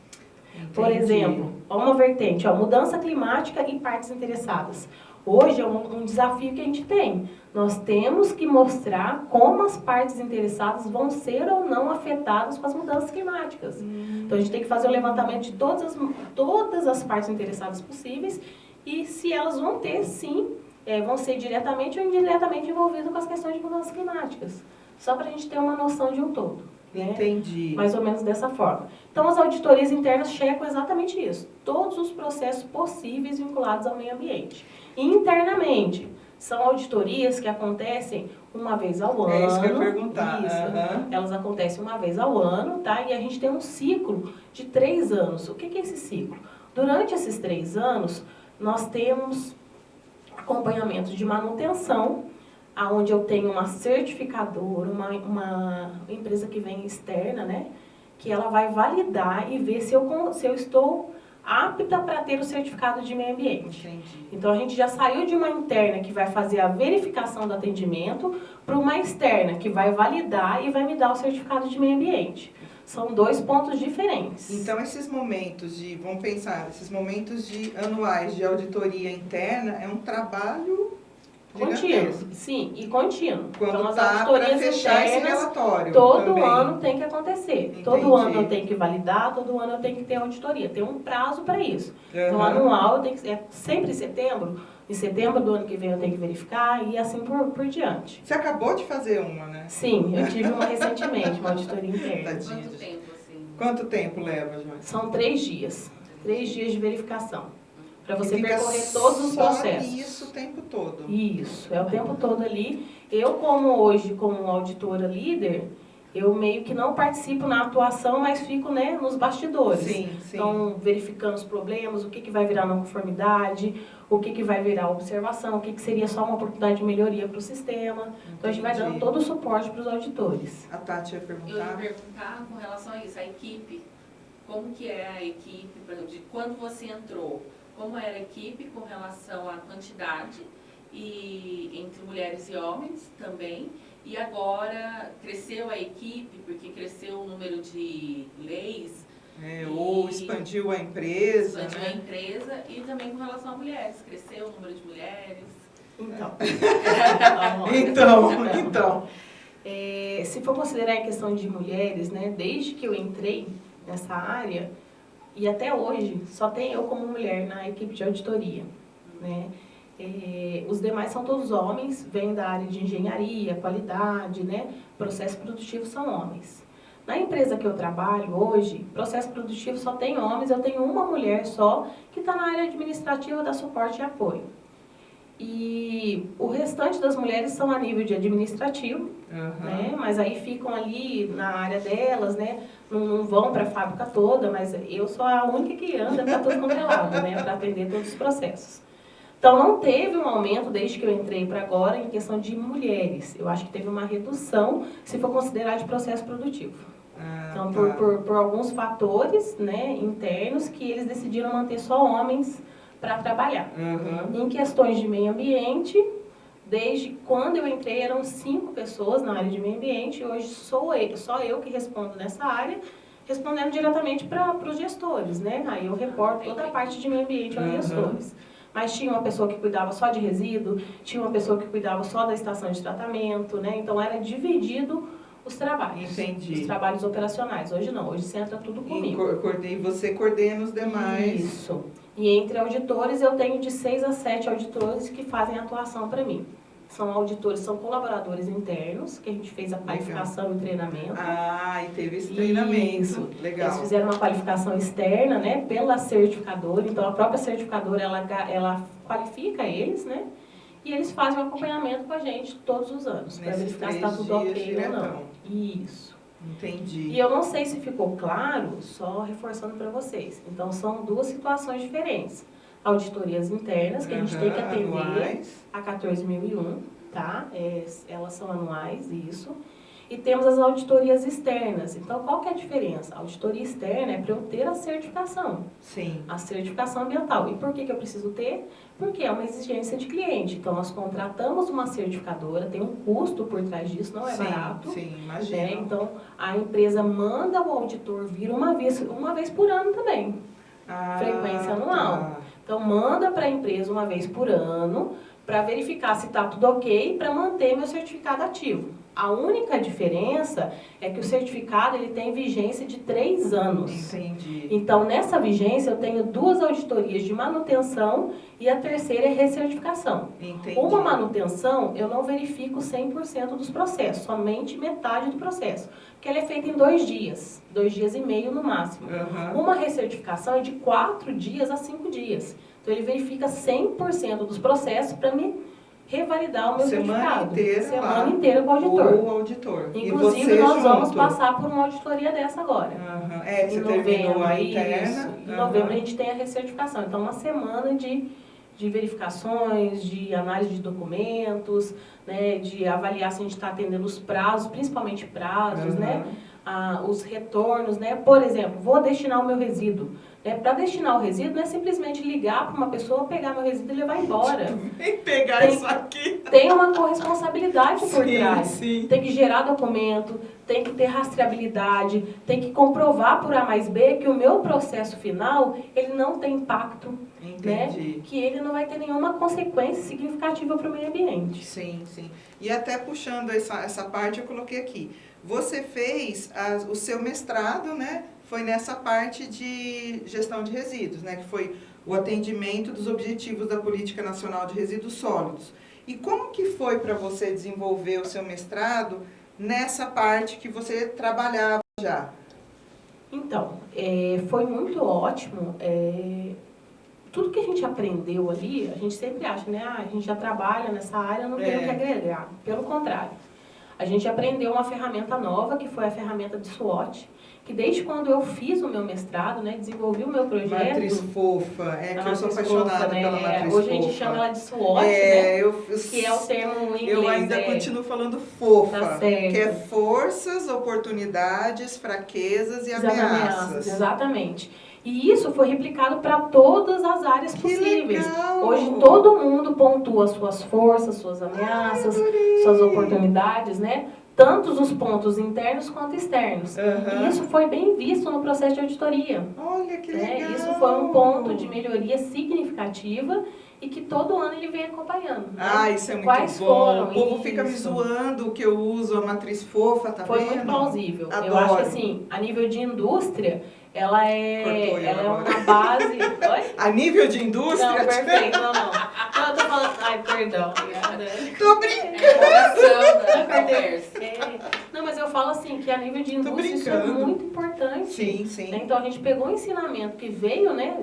S2: Por exemplo, uma vertente, mudança climática e partes interessadas. Hoje é um desafio que a gente tem. Nós temos que mostrar como as partes interessadas vão ser ou não afetadas com as mudanças climáticas. Então a gente tem que fazer o levantamento de todas as partes interessadas possíveis e se elas vão ter, sim, vão ser diretamente ou indiretamente envolvidas com as questões de mudanças climáticas. Só para a gente ter uma noção de um todo.
S1: Entendi.
S2: Mais ou menos dessa forma. Então, as auditorias internas checam exatamente isso. Todos os processos possíveis vinculados ao meio ambiente. E internamente, são auditorias que acontecem uma vez ao ano.
S1: É isso que eu ia perguntar.
S2: Isso. Elas acontecem uma vez ao ano, tá? E a gente tem um ciclo de 3 anos. O que é esse ciclo? Durante esses 3 anos, nós temos acompanhamento de manutenção, onde eu tenho uma certificadora, uma empresa que vem externa, né, que ela vai validar e ver se eu estou apta para ter o certificado de meio ambiente.
S1: Entendi.
S2: Então, a gente já saiu de uma interna que vai fazer a verificação do atendimento para uma externa que vai validar e vai me dar o certificado de meio ambiente. São 2 pontos diferentes.
S1: Então, vamos pensar, esses momentos anuais de auditoria interna é um trabalho
S2: contínuo,
S1: gigantesco.
S2: sim, e contínuo.
S1: Quando
S2: então, as
S1: tá para
S2: auditorias
S1: fechar esse
S2: internas,
S1: relatório
S2: todo
S1: também.
S2: ano tem que acontecer.
S1: Entendi.
S2: Todo ano eu tenho que validar, todo ano eu tenho que ter auditoria. Tem um prazo para isso. Então, anual, eu tenho que, sempre em setembro. Em setembro do ano que vem eu tenho que verificar e assim por diante.
S1: Você acabou de fazer uma, né?
S2: Sim, eu tive uma recentemente, uma auditoria interna.
S1: Tadinha.
S3: Quanto tempo, assim?
S1: Quanto tempo leva, Joyce?
S2: São 3 dias. 3 dias de verificação. Para você
S1: E fica
S2: percorrer todos os processos.
S1: Só isso o tempo todo.
S2: Isso, é o tempo todo ali. Eu, como auditora líder, eu meio que não participo na atuação, mas fico, né, nos bastidores.
S1: Sim, sim.
S2: Então, verificando os problemas, o que vai virar não conformidade, o que vai virar observação, o que seria só uma oportunidade de melhoria para o sistema. Então, a gente vai dando todo o suporte para os auditores.
S1: A Tati ia
S3: Eu
S1: perguntar.
S3: ia perguntar com relação a isso, a equipe. Como que é a equipe, por exemplo, de quando você entrou? Como era a equipe com relação à quantidade e entre mulheres e homens também? E agora cresceu a equipe porque cresceu o número de leis?
S1: Ou expandiu a empresa,
S3: Expandiu
S1: né?
S3: a empresa e também com relação a mulheres. Cresceu o número de mulheres?
S1: Então.
S2: Se for considerar a questão de mulheres, né, desde que eu entrei nessa área, e até hoje, só tem eu como mulher na equipe de auditoria, né? Os demais são todos homens, vêm da área de engenharia, qualidade, né? Processo produtivo são homens. Na empresa que eu trabalho hoje, processo produtivo só tem homens, eu tenho uma mulher só que está na área administrativa da suporte e apoio. E o restante das mulheres são a nível de administrativo, né? Mas aí ficam ali na área delas, né? Não vão para a fábrica toda, mas eu sou a única que anda para todo quanto é lado, né? Para atender todos os processos. Então, não teve um aumento desde que eu entrei para agora em questão de mulheres. Eu acho que teve uma redução, se for considerar de processo produtivo. Então, por alguns fatores, né, internos, que eles decidiram manter só homens para trabalhar. Em questões de meio ambiente, desde quando eu entrei eram 5 pessoas na área de meio ambiente, hoje só eu que respondo nessa área, respondendo diretamente para os gestores, né? Aí eu reporto toda a parte de meio ambiente aos gestores. Mas tinha uma pessoa que cuidava só de resíduo, tinha uma pessoa que cuidava só da estação de tratamento, né? Então era dividido os trabalhos.
S1: Entendi.
S2: Os trabalhos operacionais. Hoje não, hoje você entra tudo comigo.
S1: E você coordena os demais.
S2: Isso. E entre auditores eu tenho de 6 a 7 auditores que fazem atuação para mim. São auditores, são colaboradores internos, que a gente fez a qualificação e treinamento.
S1: E teve esse treinamento.
S2: Isso.
S1: Legal.
S2: Eles fizeram uma qualificação externa, né, pela certificadora. Então, a própria certificadora, ela qualifica eles, né? E eles fazem um acompanhamento com a gente todos os anos, para verificar se está tudo ok ou não. Isso.
S1: Entendi.
S2: E eu não sei se ficou claro, só reforçando para vocês. Então, são 2 situações diferentes. Auditorias internas, que a gente tem que atender
S1: anuais.
S2: a 14.001, tá? Elas são anuais, isso. E temos as auditorias externas. Então, qual que é a diferença? A auditoria externa é para eu ter a certificação.
S1: Sim.
S2: A certificação ambiental. E por que eu preciso ter? Porque é uma exigência de cliente. Então, nós contratamos uma certificadora, tem um custo por trás disso, não é barato.
S1: Sim, imagina.
S2: Né? Então, a empresa manda o auditor vir uma vez por ano também. Frequência anual.
S1: Tá.
S2: Então, manda para a empresa uma vez por ano para verificar se está tudo ok para manter meu certificado ativo. A única diferença é que o certificado ele tem vigência de 3 anos.
S1: Entendi.
S2: Então, nessa vigência, eu tenho 2 auditorias de manutenção e a terceira é recertificação.
S1: Entendi.
S2: Uma manutenção, eu não verifico 100% dos processos, somente metade do processo. Porque ela é feita em 2 dias, 2 dias e meio no máximo. Uma recertificação é de 4 dias a 5 dias. Então, ele verifica 100% dos processos para me revalidar o meu certificado. Semana inteira com o auditor.
S1: O auditor.
S2: Inclusive, nós vamos passar por uma auditoria dessa agora.
S1: Você terminou a interna.
S2: Isso. Em novembro a gente tem a recertificação. Então, uma semana de verificações, de análise de documentos, né, de avaliar se a gente está atendendo os prazos, principalmente prazos, né? Os retornos, né? Por exemplo, vou destinar o meu resíduo. Para destinar o resíduo não é simplesmente ligar para uma pessoa, pegar meu resíduo e levar embora.
S1: Vem pegar isso aqui.
S2: Tem uma corresponsabilidade por trás.
S1: Sim.
S2: Tem que gerar documento, tem que ter rastreabilidade, tem que comprovar por A mais B que o meu processo final, ele não tem impacto, né? Que ele não vai ter nenhuma consequência significativa para o meio ambiente.
S1: Sim, sim. E até puxando essa parte, eu coloquei aqui. Você fez o seu mestrado, né? Foi nessa parte de gestão de resíduos, né? Que foi o atendimento dos objetivos da Política Nacional de Resíduos Sólidos. E como que foi para você desenvolver o seu mestrado nessa parte que você trabalhava já?
S2: Então, foi muito ótimo. Tudo que a gente aprendeu ali, a gente sempre acha, né? A gente já trabalha nessa área, não tem o que agregar. Pelo contrário. A gente aprendeu uma ferramenta nova, que foi a ferramenta de SWOT, que desde quando eu fiz o meu mestrado, né, desenvolvi o meu projeto...
S1: Matriz fofa, que eu sou apaixonada pela matriz fofa.
S2: Hoje a gente chama ela de SWOT, né, que é o termo em inglês.
S1: Eu ainda continuo falando fofa,
S2: tá certo.
S1: Que é forças, oportunidades, fraquezas e ameaças.
S2: Exatamente. E isso foi replicado para todas as áreas possíveis.
S1: Legal.
S2: Hoje todo mundo pontua suas forças, suas ameaças, suas oportunidades, né? Tanto os pontos internos quanto externos. E isso foi bem visto no processo de auditoria.
S1: Olha que legal!
S2: Isso foi um ponto de melhoria significativa e que todo ano ele vem acompanhando. Né?
S1: Isso é muito
S2: Quais
S1: bom.
S2: Foram
S1: o povo fica me zoando que eu uso a matriz fofa, tá
S2: Foi
S1: vendo?
S2: muito plausível.
S1: Adoro.
S2: Eu acho que assim, a nível de indústria, ela é uma base... Oi?
S1: A nível de indústria?
S2: Não, perfeito, não. Não, eu tô falando... Ai, perdão.
S1: Tô brincando.
S2: Não, mas eu falo assim, que a nível de indústria isso é muito importante.
S1: Sim, sim.
S2: Né? Então a gente pegou o ensinamento que veio, né,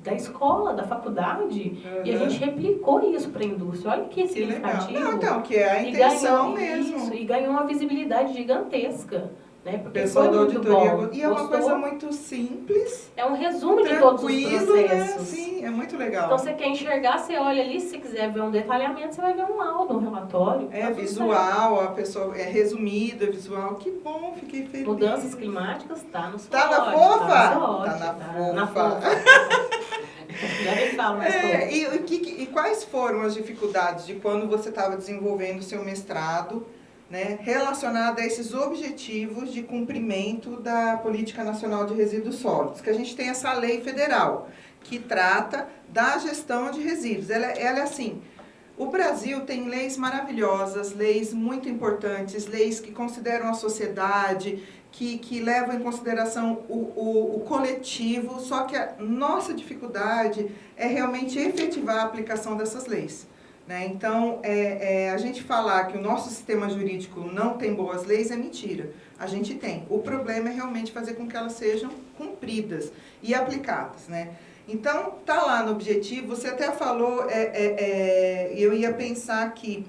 S2: da escola, da faculdade, e a gente replicou isso para a indústria. Olha que significativo.
S1: Não, então, que é a intenção mesmo.
S2: Isso, e ganhou uma visibilidade gigantesca. Né? Porque
S1: pessoal da auditoria
S2: bom,
S1: e é uma coisa muito simples.
S2: É um resumo de todos os processos.
S1: Né? Sim, é muito legal.
S2: Então você quer enxergar, você olha ali, se quiser ver um detalhamento, você vai ver um laudo, um relatório.
S1: É visual, a pessoa é resumido, é visual. Que bom, fiquei feliz.
S2: Mudanças climáticas tá no SWOT.
S1: Tá na fofa?
S2: Tá na fofa. Já nem falo mais
S1: e quais foram as dificuldades de quando você estava desenvolvendo o seu mestrado, né, relacionada a esses objetivos de cumprimento da Política Nacional de Resíduos Sólidos? Que a gente tem essa lei federal que trata da gestão de resíduos. Ela é assim, o Brasil tem leis maravilhosas, leis muito importantes, leis que consideram a sociedade, que levam em consideração o coletivo, só que a nossa dificuldade é realmente efetivar a aplicação dessas leis. Né? Então, a gente falar que o nosso sistema jurídico não tem boas leis é mentira. A gente tem. O problema é realmente fazer com que elas sejam cumpridas e aplicadas. Né? Então, tá lá no objetivo, você até falou, eu ia pensar aqui,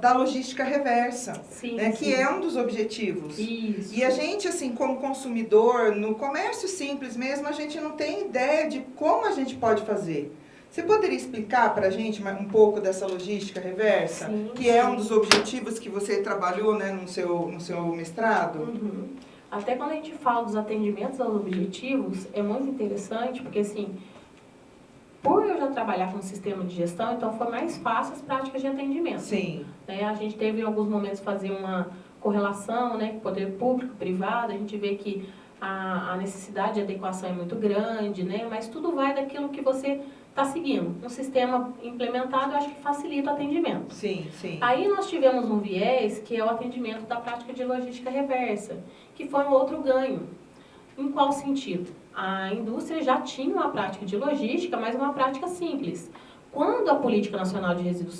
S1: da logística reversa,
S2: sim,
S1: né?
S2: Sim.
S1: Que é um dos objetivos.
S2: Isso.
S1: E a gente, assim, como consumidor, no comércio simples mesmo, a gente não tem ideia de como a gente pode fazer. Você poderia explicar para a gente um pouco dessa logística reversa?
S2: Sim,
S1: que é um dos objetivos que você trabalhou, né, no seu mestrado?
S2: Uhum. Até quando a gente fala dos atendimentos aos objetivos, é muito interessante, porque assim, por eu já trabalhar com sistema de gestão, então foi mais fácil as práticas de atendimento.
S1: Sim.
S2: Né? A gente teve em alguns momentos fazer uma correlação, né, com o poder público, privado, a gente vê que a necessidade de adequação é muito grande, né, mas tudo vai daquilo que você está seguindo. Um sistema implementado, eu acho que facilita o atendimento.
S1: Sim, sim.
S2: Aí nós tivemos um viés, que é o atendimento da prática de logística reversa, que foi um outro ganho. Em qual sentido? A indústria já tinha uma prática de logística, mas uma prática simples. Quando a Política Nacional de Resíduos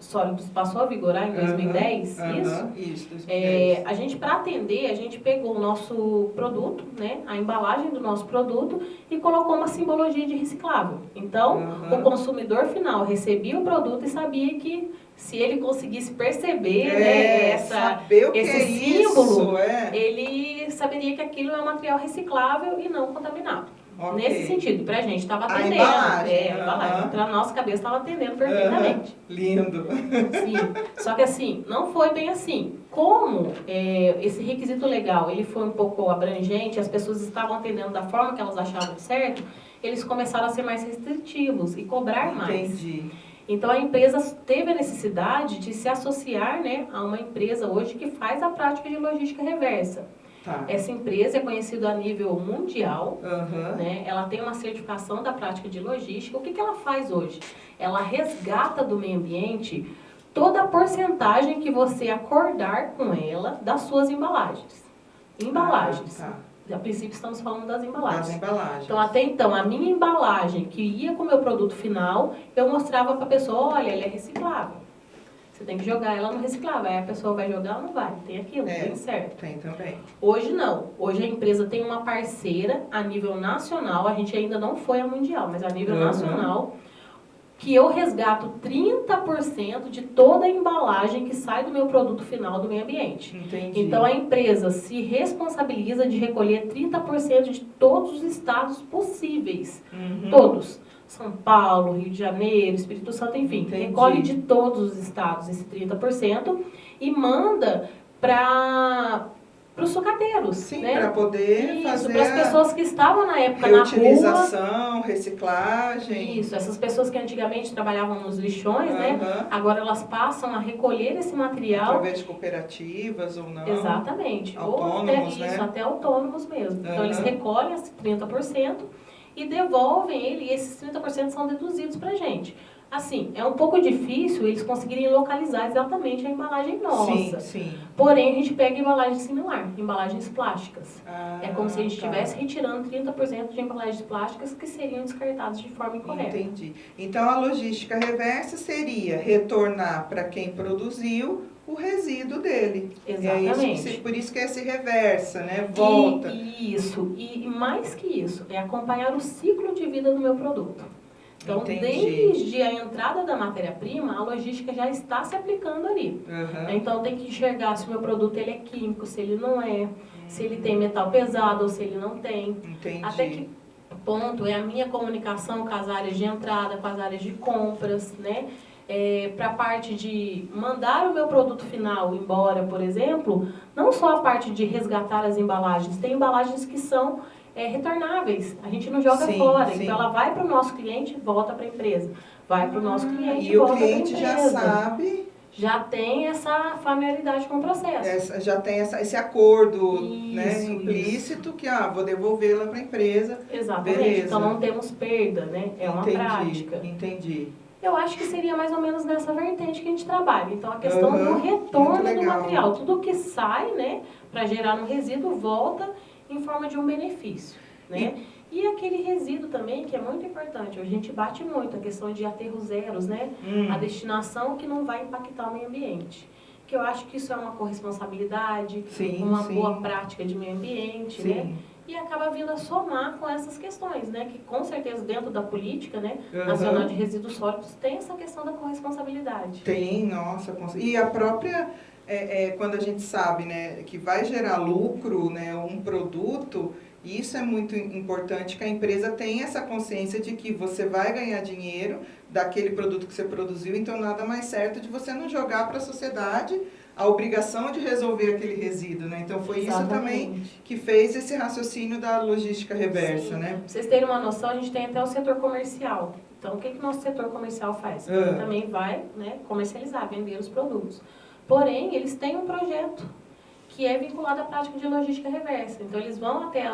S2: Sólidos passou a vigorar em 2010,
S1: isso 2010.
S2: A gente, para atender, a gente pegou o nosso produto, né, a embalagem do nosso produto e colocou uma simbologia de reciclável. Então, o consumidor final recebia o produto e sabia que se ele conseguisse perceber
S1: saber
S2: esse símbolo, ele saberia que aquilo é um material reciclável e não contaminado. Okay. Nesse sentido, pra gente estava atendendo. A embalagem. Pra nossa cabeça estava atendendo perfeitamente.
S1: Lindo.
S2: Sim. Só que assim, não foi bem assim. Como esse requisito legal ele foi um pouco abrangente, as pessoas estavam atendendo da forma que elas achavam certo, eles começaram a ser mais restritivos e cobrar mais.
S1: Entendi.
S2: Então a empresa teve a necessidade de se associar, né, a uma empresa hoje que faz a prática de logística reversa.
S1: Tá.
S2: Essa empresa é conhecida a nível mundial,
S1: Uhum.
S2: né? Ela tem uma certificação da prática de logística. O que ela faz hoje? Ela resgata do meio ambiente toda a porcentagem que você acordar com ela das suas embalagens. Embalagens.
S1: Tá.
S2: A princípio estamos falando das embalagens.
S1: Das embalagens.
S2: Então, até então, a minha embalagem que ia com o meu produto final, eu mostrava para a pessoa, olha, ela é reciclável. Você tem que jogar ela no reciclável. Aí a pessoa vai jogar ou não vai? Tem aquilo, tem certo.
S1: Tem também.
S2: Hoje não. Hoje a empresa tem uma parceira a nível nacional, a gente ainda não foi a mundial, mas a nível nacional, que eu resgato 30% de toda a embalagem que sai do meu produto final do meio ambiente.
S1: Entendi.
S2: Então a empresa se responsabiliza de recolher 30% de todos os estados possíveis. Todos. São Paulo, Rio de Janeiro, Espírito Santo, enfim.
S1: Entendi.
S2: Recolhe de todos os estados esse 30% e manda para os sucateiros.
S1: Sim,
S2: né?
S1: para poder fazer
S2: para as pessoas que estavam na época
S1: reutilização, reciclagem.
S2: Isso, essas pessoas que antigamente trabalhavam nos lixões, né? Agora elas passam a recolher esse material.
S1: Através de cooperativas ou não.
S2: Exatamente.
S1: Autônomos,
S2: ou até, até autônomos mesmo. Então eles recolhem esse 30% e devolvem ele, e esses 30% são deduzidos pra gente. Assim, é um pouco difícil eles conseguirem localizar exatamente a embalagem nossa.
S1: Sim, sim.
S2: Porém, a gente pega embalagem similar, embalagens plásticas. É como se a gente
S1: tá.
S2: estivesse retirando 30% de embalagens plásticas que seriam descartadas de forma incorreta.
S1: Entendi. Então, a logística reversa seria retornar para quem produziu o resíduo dele.
S2: Exatamente.
S1: Por isso que é se reversa, né? Volta.
S2: E mais que isso, é acompanhar o ciclo de vida do meu produto. Então,
S1: Entendi.
S2: desde a entrada da matéria-prima, a logística já está se aplicando ali. Então, tem que enxergar se o meu produto ele é químico, se ele não é, se ele tem metal pesado ou se ele não tem.
S1: Entendi.
S2: Até que ponto é a minha comunicação com as áreas de entrada, com as áreas de compras, né? Para a parte de mandar o meu produto final embora, por exemplo, não só a parte de resgatar as embalagens, tem embalagens que são retornáveis, a gente não joga fora, então ela vai para o nosso cliente e volta para a empresa, vai para o nosso cliente e volta para a empresa.
S1: E o cliente já sabe...
S2: Já tem essa familiaridade com o processo.
S1: Já tem esse acordo implícito que vou devolvê-la para a empresa.
S2: Exatamente,
S1: beleza.
S2: Então não temos perda, né? É uma prática.
S1: Entendi.
S2: Eu acho que seria mais ou menos nessa vertente que a gente trabalha. Então, a questão do retorno do material. Tudo que sai, né, para gerar no resíduo, volta em forma de um benefício, né? E aquele resíduo também, que é muito importante. A gente bate muito a questão de aterros zeros, né? A destinação que não vai impactar o meio ambiente. Que eu acho que isso é uma corresponsabilidade, uma boa prática de meio ambiente, né? E acaba vindo a somar com essas questões, né? Que com certeza dentro da política, né, nacional de resíduos sólidos tem essa questão da corresponsabilidade.
S1: Tem, nossa. E a própria, quando a gente sabe, né, que vai gerar lucro, né, um produto, isso é muito importante que a empresa tenha essa consciência de que você vai ganhar dinheiro daquele produto que você produziu, então nada mais certo de você não jogar para a sociedade a obrigação de resolver aquele resíduo, né? Então foi isso também que fez esse raciocínio da logística reversa, né?
S2: Pra vocês terem uma noção, a gente tem até o setor comercial. Então, o que o nosso setor comercial faz? Ele também vai, né, comercializar, vender os produtos. Porém, eles têm um projeto que é vinculado à prática de logística reversa. Então, eles vão até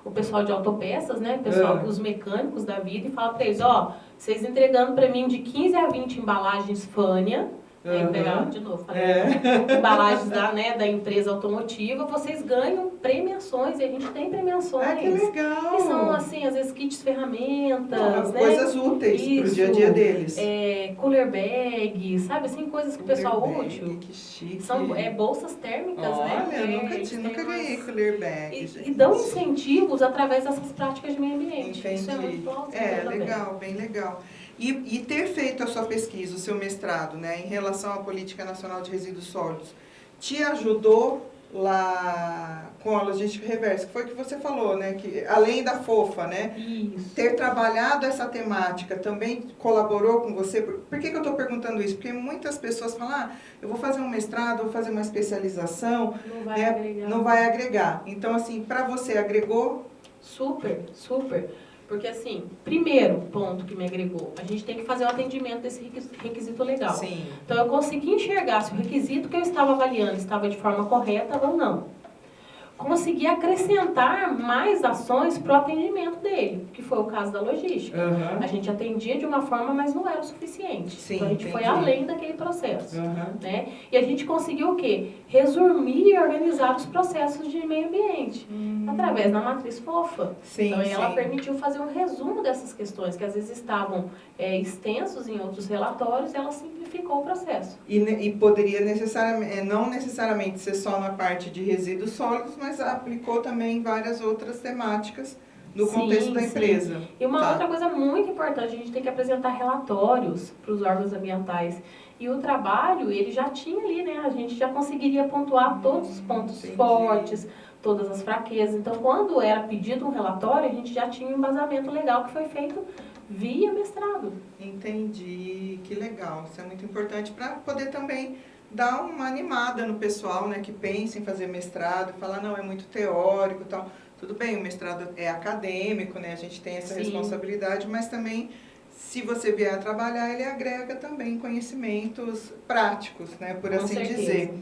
S2: o pessoal de autopeças, né, os mecânicos da vida, e falam para eles, vocês entregando para mim de 15 a 20 embalagens Fania, pegar de novo, embalagens da empresa automotiva, vocês ganham premiações, e a gente tem premiações.
S1: Que legal!
S2: Que são, assim, às vezes kits ferramentas, né?
S1: Coisas úteis para o dia a dia deles.
S2: Cooler bag, sabe, assim, coisas que o pessoal útil.
S1: Que chique.
S2: São bolsas térmicas, né?
S1: Olha, nunca ganhei cooler bag,
S2: e dão incentivos através dessas práticas de meio ambiente.
S1: Entendi.
S2: Isso é muito plausível
S1: legal, bem legal. E ter feito a sua pesquisa, o seu mestrado, né, em relação à Política Nacional de Resíduos Sólidos, te ajudou lá com a logística reversa, que foi o que você falou, né, que além da FOFA, né, ter trabalhado essa temática também colaborou com você? Por que eu estou perguntando isso? Porque muitas pessoas falam, eu vou fazer um mestrado, vou fazer uma especialização,
S2: não vai agregar.
S1: Então, assim, para você agregou?
S2: Super, super. Porque, assim, primeiro ponto que me agregou, a gente tem que fazer o atendimento desse requisito legal.
S1: Sim.
S2: Então, eu consegui enxergar se o requisito que eu estava avaliando estava de forma correta ou não. Consegui acrescentar mais ações para o atendimento dele, que foi o caso da logística.
S1: Uhum.
S2: A gente atendia de uma forma, mas não era o suficiente.
S1: Sim,
S2: então a gente foi
S1: entendi.
S2: além daquele processo.
S1: Uhum.
S2: Né? E a gente conseguiu o quê? Resumir e organizar os processos de meio ambiente, através da matriz FOFA.
S1: Sim,
S2: então ela
S1: sim.
S2: permitiu fazer um resumo dessas questões, que às vezes estavam extensos em outros relatórios, e ela simplificou o processo.
S1: E poderia necessariamente, não necessariamente ser só na parte de resíduos sólidos, mas aplicou também várias outras temáticas no contexto da empresa.
S2: E uma
S1: Tá.
S2: outra coisa muito importante, a gente tem que apresentar relatórios para os órgãos ambientais. E o trabalho, ele já tinha ali, né? A gente já conseguiria pontuar todos os pontos
S1: Entendi.
S2: fortes, todas as fraquezas. Então, quando era pedido um relatório, a gente já tinha um embasamento legal que foi feito via mestrado.
S1: Entendi, que legal. Isso é muito importante para poder também dar uma animada no pessoal, né, que pensa em fazer mestrado, falar, não, é muito teórico e tal. Tudo bem, o mestrado é acadêmico, né, a gente tem essa
S2: Sim.
S1: responsabilidade, mas também, se você vier a trabalhar, ele agrega também conhecimentos práticos, né, por
S2: Com
S1: assim
S2: certeza.
S1: dizer.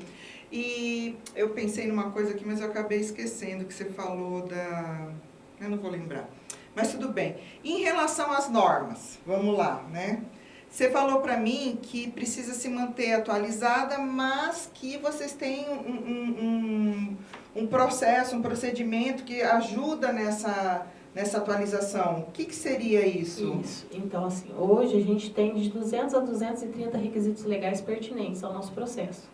S1: E eu pensei numa coisa aqui, mas eu acabei esquecendo que você falou da... Eu não vou lembrar. Mas tudo bem. Em relação às normas, vamos lá, né? Você falou para mim que precisa se manter atualizada, mas que vocês têm um processo, um procedimento que ajuda nessa atualização. O que seria isso?
S2: Isso. Então, assim, hoje a gente tem de 200 a 230 requisitos legais pertinentes ao nosso processo.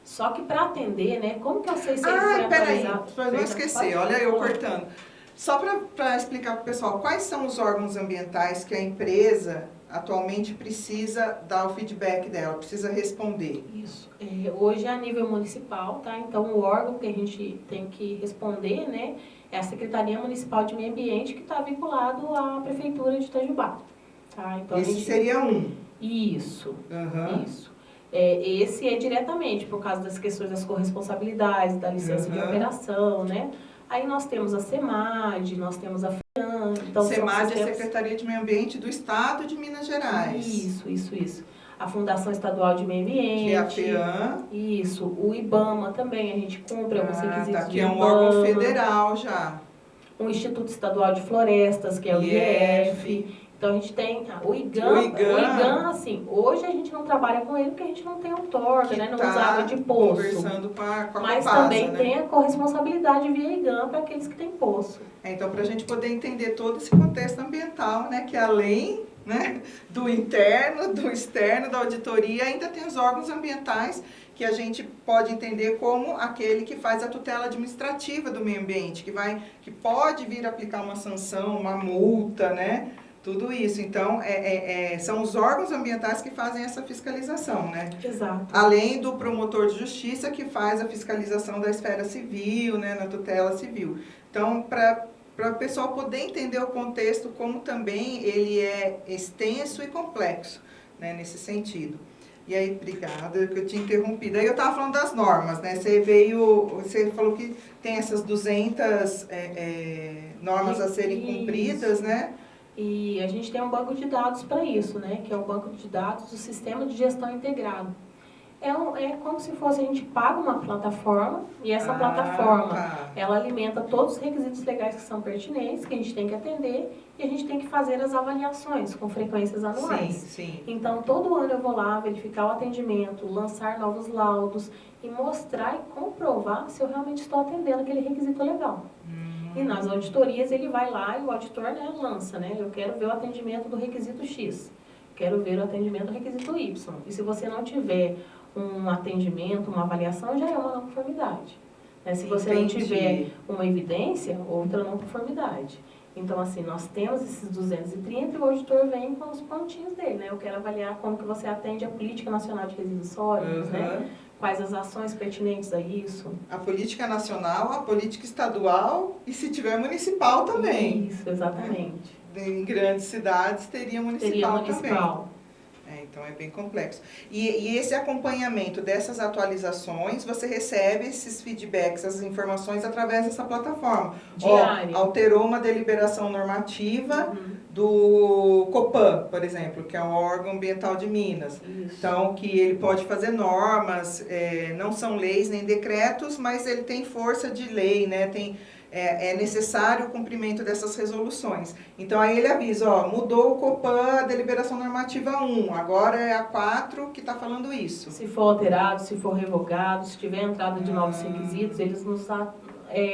S2: Só que para atender, né, como que eu sei se ele foi atualizado?
S1: Peraí, não esquecer, olha eu cortando. Só para explicar para o pessoal, quais são os órgãos ambientais que a empresa atualmente precisa dar o feedback dela, precisa responder?
S2: Isso. Hoje é a nível municipal, tá? Então, o órgão que a gente tem que responder, né, é a Secretaria Municipal de Meio Ambiente, que está vinculado à Prefeitura de Itajubá. Tá? Então,
S1: Esse seria um.
S2: Isso,
S1: Uhum.
S2: isso. Esse é diretamente por causa das questões das corresponsabilidades, da licença de operação, né? Aí nós temos a SEMAD, nós temos a FEAM. Então,
S1: SEMAD é a Secretaria de Meio Ambiente do Estado de Minas Gerais.
S2: Isso. A Fundação Estadual de Meio Ambiente.
S1: Que é a FEAM.
S2: Isso. O IBAMA também, a gente cumpre alguns requisitos
S1: que é um órgão federal já.
S2: O Instituto Estadual de Florestas, que é o IEF. Então, a gente tem o IGAM, assim, hoje a gente não trabalha com ele porque a gente não tem outorga, né? Não usa água de poço.
S1: Conversando com a
S2: Mas
S1: Copasa,
S2: também
S1: né?
S2: tem a corresponsabilidade via IGAM para aqueles que têm poço.
S1: Então, para a gente poder entender todo esse contexto ambiental, né? Que além, né, do interno, do externo, da auditoria, ainda tem os órgãos ambientais que a gente pode entender como aquele que faz a tutela administrativa do meio ambiente, que pode vir aplicar uma sanção, uma multa, né? Tudo isso. Então, são os órgãos ambientais que fazem essa fiscalização, né?
S2: Exato.
S1: Além do promotor de justiça que faz a fiscalização da esfera civil, né, na tutela civil. Então, para o pessoal poder entender o contexto, como também ele é extenso e complexo, né, nesse sentido. E aí, obrigada, que eu tinha interrompido. Aí eu estava falando das normas, né? Você falou que tem essas 200 normas a serem cumpridas, né?
S2: E a gente tem um banco de dados para isso, né? Que é o banco de dados do Sistema de Gestão Integrado. É como se fosse, a gente paga uma plataforma, e essa plataforma, ela alimenta todos os requisitos legais que são pertinentes, que a gente tem que atender, e a gente tem que fazer as avaliações com frequências anuais.
S1: Sim.
S2: Então, todo ano eu vou lá verificar o atendimento, lançar novos laudos, e mostrar e comprovar se eu realmente estou atendendo aquele requisito legal. E nas auditorias ele vai lá e o auditor, né, lança, né? Eu quero ver o atendimento do requisito X, quero ver o atendimento do requisito Y. E se você não tiver um atendimento, uma avaliação, já é uma não conformidade. Né? Se você não tiver uma evidência, outra não conformidade. Então, assim, nós temos esses 230 e o auditor vem com os pontinhos dele, né? Eu quero avaliar como que você atende a Política Nacional de Resíduos Sólidos, né? Quais as ações pertinentes a isso. A
S1: política nacional, a política estadual e, se tiver, municipal também.
S2: Isso, exatamente.
S1: Em grandes cidades teria municipal também. Então é bem complexo. E esse acompanhamento dessas atualizações, você recebe esses feedbacks, essas informações através dessa plataforma.
S2: Diária.
S1: Alterou uma deliberação normativa do Copan, por exemplo, que é um órgão ambiental de Minas.
S2: Isso.
S1: Então, que ele pode fazer normas, não são leis nem decretos, mas ele tem força de lei, né? É necessário o cumprimento dessas resoluções. Então, aí ele avisa, mudou o Copan, a deliberação normativa 1, agora é a 4 que está falando isso.
S2: Se for alterado, se for revogado, se tiver entrada de novos requisitos, eles nos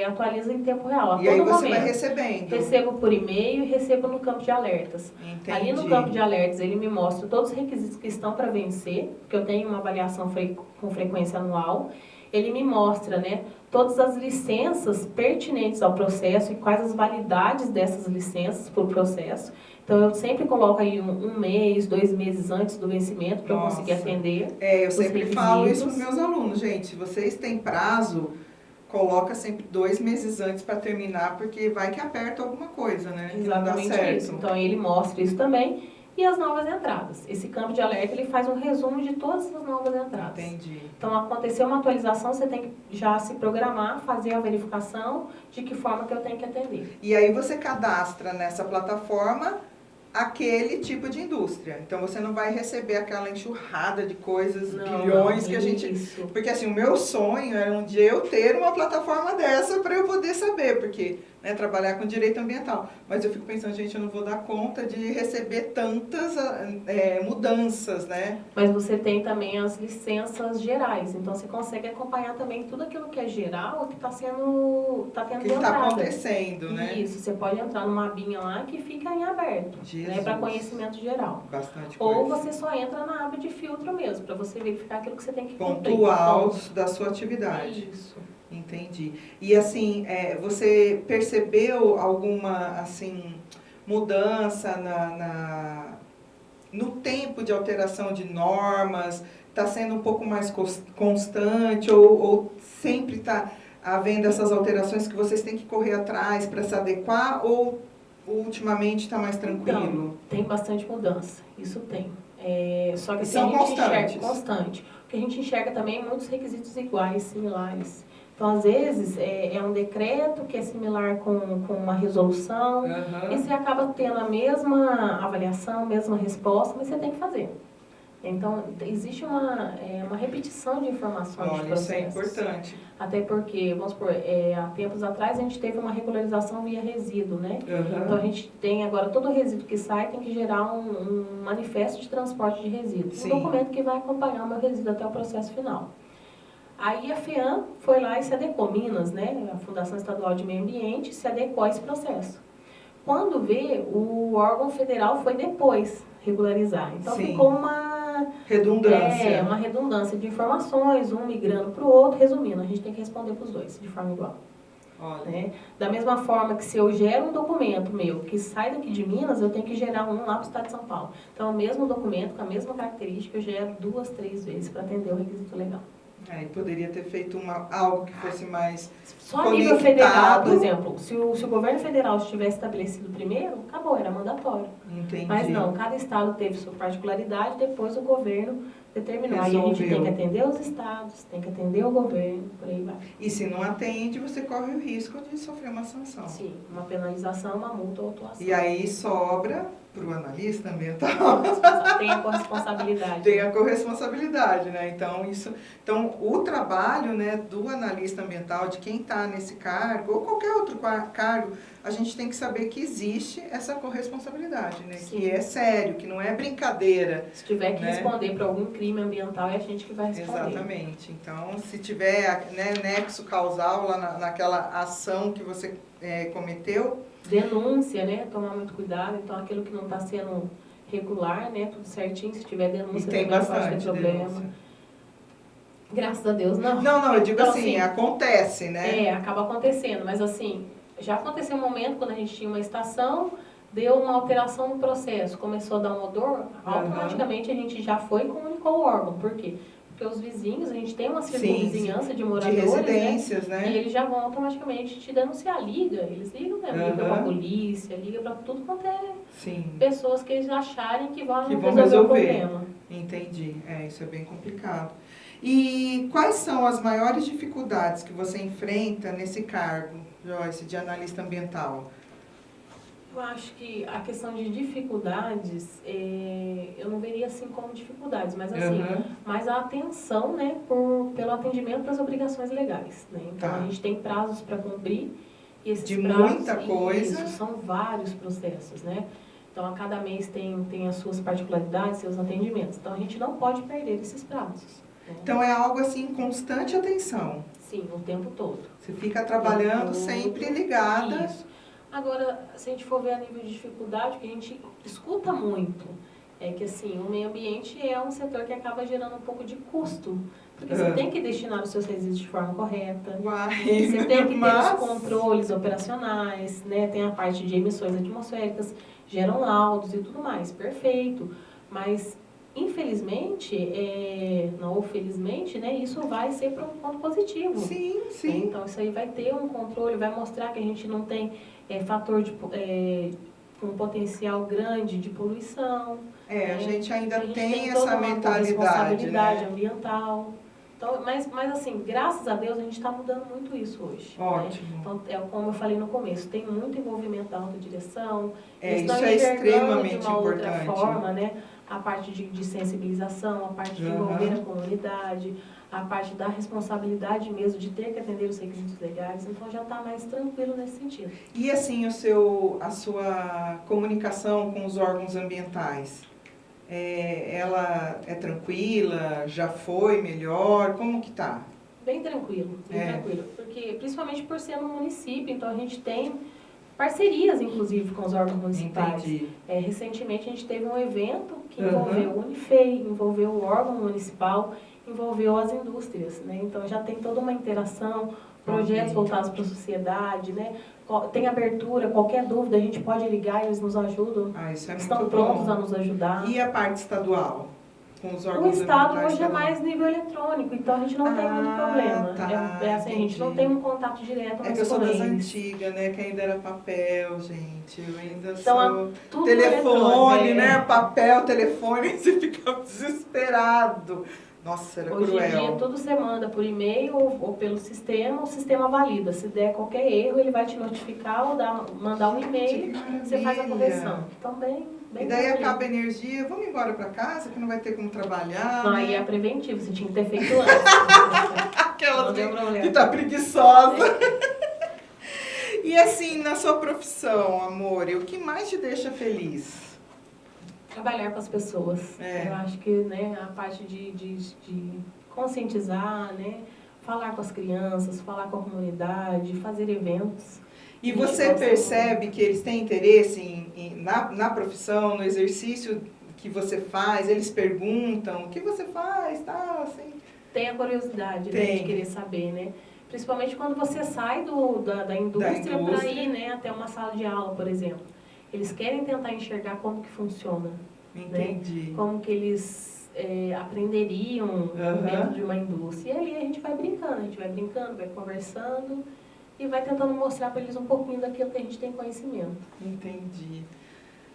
S2: atualizam em tempo real.
S1: E aí você vai recebendo.
S2: Recebo por e-mail e recebo no campo de alertas.
S1: Entendi.
S2: Ali no campo de alertas, ele me mostra todos os requisitos que estão para vencer, porque eu tenho uma avaliação com frequência anual. Ele me mostra, né, todas as licenças pertinentes ao processo e quais as validades dessas licenças para o processo. Então, eu sempre coloco aí um mês, 2 meses antes do vencimento para eu conseguir atender.
S1: Eu sempre falo isso para os meus alunos, gente. Se vocês têm prazo, coloca sempre 2 meses antes para terminar, porque vai que aperta alguma coisa, né?
S2: Exatamente
S1: que não dá certo.
S2: isso. Então, ele mostra isso também. E as novas entradas. Esse campo de alerta, ele faz um resumo de todas as novas entradas.
S1: Entendi.
S2: Então, aconteceu uma atualização, você tem que já se programar, fazer a verificação de que forma que eu tenho que atender.
S1: E aí você cadastra nessa plataforma aquele tipo de indústria. Então, você não vai receber aquela enxurrada de coisas, bilhões que a gente...
S2: Isso.
S1: Porque, assim, o meu sonho era um dia eu ter uma plataforma dessa para eu poder saber, porque... Né, trabalhar com direito ambiental. Mas eu fico pensando, gente, eu não vou dar conta de receber tantas mudanças, né?
S2: Mas você tem também as licenças gerais, então você consegue acompanhar também tudo aquilo que é geral, que está tendo
S1: que está acontecendo, né?
S2: Isso, você pode entrar numa abinha lá que fica em aberto, né, para conhecimento geral.
S1: Bastante coisa.
S2: Ou você só entra na aba de filtro mesmo, para você verificar aquilo que você tem que cumprir.
S1: Pontual da sua atividade.
S2: Isso.
S1: Entendi. E assim, você percebeu alguma assim, mudança no tempo de alteração de normas? Está sendo um pouco mais constante ou sempre está havendo essas alterações que vocês têm que correr atrás para se adequar ou ultimamente está mais tranquilo?
S2: Então, tem bastante mudança, isso tem. Só que
S1: são constantes.
S2: Constante. Porque a gente enxerga também muitos requisitos iguais, similares. Então, às vezes, é um decreto que é similar com uma resolução, e você acaba tendo a mesma avaliação, a mesma resposta, mas você tem que fazer. Então, existe uma repetição de informações de processos.
S1: Isso é importante.
S2: Até porque, vamos supor, há tempos atrás a gente teve uma regularização via resíduo, né? Então, a gente tem agora, todo resíduo que sai tem que gerar um manifesto de transporte de resíduos.
S1: Sim.
S2: Um documento que vai acompanhar o meu resíduo até o processo final. Aí a FEAM foi lá e se adequou, Minas, né, a Fundação Estadual de Meio Ambiente, se adequou a esse processo. Quando vê, o órgão federal foi depois regularizar. Então
S1: Sim.
S2: ficou uma
S1: redundância.
S2: Uma redundância de informações, um migrando para o outro. Resumindo, a gente tem que responder para os dois de forma igual.
S1: Olha.
S2: Né? Da mesma forma que se eu gero um documento meu que sai daqui de Minas, eu tenho que gerar um lá para o estado de São Paulo. Então, o mesmo documento, com a mesma característica, eu gero 2, 3 vezes para atender o requisito legal.
S1: E poderia ter feito algo que fosse mais
S2: só a nível federal, por exemplo, se o governo federal estivesse estabelecido primeiro, acabou, era mandatório.
S1: Entendi.
S2: Mas não, cada estado teve sua particularidade, depois o governo determinou.
S1: Resolveu.
S2: Aí a gente tem que atender os estados, tem que atender o governo, por aí vai.
S1: E se não atende, você corre o risco de sofrer uma sanção.
S2: Sim, uma penalização, uma multa ou autuação.
S1: E aí sobra para o analista ambiental.
S2: Tem a corresponsabilidade.
S1: Tem a corresponsabilidade, né? Então, o trabalho, né, do analista ambiental, de quem está nesse cargo, ou qualquer outro cargo, a gente tem que saber que existe essa corresponsabilidade, né?
S2: Sim.
S1: Que é sério, que não é brincadeira.
S2: Se tiver que
S1: né?
S2: responder por algum crime ambiental, é a gente que vai responder.
S1: Exatamente. Então, se tiver, né, nexo causal lá naquela ação que você cometeu...
S2: Denúncia, né? Tomar muito cuidado. Então, aquilo que não está sendo regular, né? Tudo certinho. Se tiver denúncia,
S1: e tem
S2: também pode
S1: bastante
S2: ter problema.
S1: denúncia.
S2: Graças a Deus, não.
S1: Não, eu digo
S2: então,
S1: assim, acontece, né?
S2: Acaba acontecendo. Mas, assim, já aconteceu um momento quando a gente tinha uma estação, deu uma alteração no processo, começou a dar um odor, automaticamente a gente já foi e comunicou o órgão. Por quê? porque os vizinhos, a gente tem uma
S1: Sim,
S2: circunvizinhança de
S1: de
S2: moradores,
S1: residências,
S2: né?
S1: né?
S2: E eles já vão automaticamente te denunciar. Eles ligam mesmo, liga pra polícia, liga pra tudo quanto é
S1: Sim,
S2: pessoas que eles acharem que vão
S1: que vão
S2: resolver o
S1: resolver.
S2: problema.
S1: Entendi. Isso é bem complicado. E quais são as maiores dificuldades que você enfrenta nesse cargo, Joyce, de analista ambiental?
S2: Eu acho que a questão de dificuldades, eu não veria assim como dificuldades, mas assim, mais a atenção, né, pelo atendimento das obrigações legais, né? Então
S1: Tá.
S2: a gente tem prazos para cumprir e esses
S1: De
S2: prazos,
S1: muita coisa.
S2: isso, são vários processos, né? Então a cada mês tem as suas particularidades, seus atendimentos. Então a gente não pode perder esses prazos. Né?
S1: Então é algo assim, constante atenção.
S2: Sim, o tempo todo.
S1: Você fica trabalhando sempre ligada.
S2: Isso. Agora, se a gente for ver a nível de dificuldade, o que a gente escuta muito é que assim, o meio ambiente é um setor que acaba gerando um pouco de custo. Porque você tem que destinar os seus resíduos de forma correta. Você tem que ter os controles operacionais, né? Tem a parte de emissões atmosféricas, geram laudos e tudo mais. Perfeito. Mas, infelizmente, ou felizmente, né? Isso vai ser para um ponto positivo.
S1: Sim, sim.
S2: Então, isso aí vai ter um controle, vai mostrar que a gente não tem fator de um potencial grande de poluição.
S1: A gente ainda tem
S2: toda
S1: essa
S2: uma
S1: mentalidade,
S2: responsabilidade
S1: né?
S2: ambiental. Então, mas assim, graças a Deus, a gente está mudando muito isso hoje.
S1: Ótimo.
S2: Né? Então, como eu falei no começo, tem muito envolvimento da autodireção. Eles
S1: Isso
S2: estão
S1: é
S2: enxergando
S1: extremamente
S2: de uma outra
S1: importante.
S2: forma, né? A parte de sensibilização, a parte de envolver a comunidade, a parte da responsabilidade mesmo de ter que atender os requisitos legais. Então, já está mais tranquilo nesse sentido.
S1: E assim, a sua comunicação com os órgãos ambientais? Ela é tranquila? Já foi melhor? Como que tá?
S2: Bem tranquilo, tranquilo. Porque, principalmente por ser no município, então a gente tem parcerias, inclusive, com os órgãos municipais.
S1: Entendi.
S2: Recentemente a gente teve um evento que envolveu o Unifei, envolveu o órgão municipal, envolveu as indústrias, né? Então já tem toda uma interação, projetos voltados para a sociedade, né? Tem abertura, qualquer dúvida a gente pode ligar e eles nos ajudam.
S1: Isso é
S2: Estão
S1: muito
S2: prontos
S1: bom.
S2: a nos ajudar.
S1: E a parte estadual? Com os
S2: O
S1: órgãos
S2: Estado
S1: ambientais
S2: hoje é
S1: também?
S2: mais nível eletrônico, então a gente não tem muito problema.
S1: Tá,
S2: Assim, a gente não tem um contato direto mais
S1: que eu sou
S2: com
S1: das
S2: eles.
S1: antigas, né? Que ainda era papel, gente. Eu ainda
S2: Então,
S1: sou
S2: tudo
S1: telefone,
S2: eletrônico,
S1: né? Papel, telefone, você fica desesperado. Nossa, era
S2: Hoje
S1: cruel.
S2: em dia, tudo você manda por e-mail ou pelo sistema, o sistema valida. Se der qualquer erro, ele vai te notificar ou mandar um e-mail, você faz a correção. Então, bem
S1: e daí
S2: tranquilo.
S1: acaba a energia, vamos embora para casa, que não vai ter como trabalhar,
S2: Não,
S1: né?
S2: aí é preventivo, você tinha que ter feito antes.
S1: Aquela
S2: não deu problema.
S1: que tá preguiçosa. E assim, na sua profissão, amor, o que mais te deixa feliz?
S2: Trabalhar com as pessoas. Eu acho que, né, a parte de conscientizar, né, falar com as crianças, falar com a comunidade, fazer eventos.
S1: E você percebe que eles têm interesse na profissão, no exercício que você faz? Eles perguntam o que você faz, tal, assim?
S2: Tem a curiosidade, né, de querer saber, né? Principalmente quando você sai da indústria para ir, né, até uma sala de aula, por exemplo. Eles querem tentar enxergar como que funciona.
S1: Entendi.
S2: Né? Como que eles aprenderiam dentro de uma indústria. E ali a gente vai brincando, vai conversando e vai tentando mostrar para eles um pouquinho daquilo que a gente tem conhecimento.
S1: Entendi.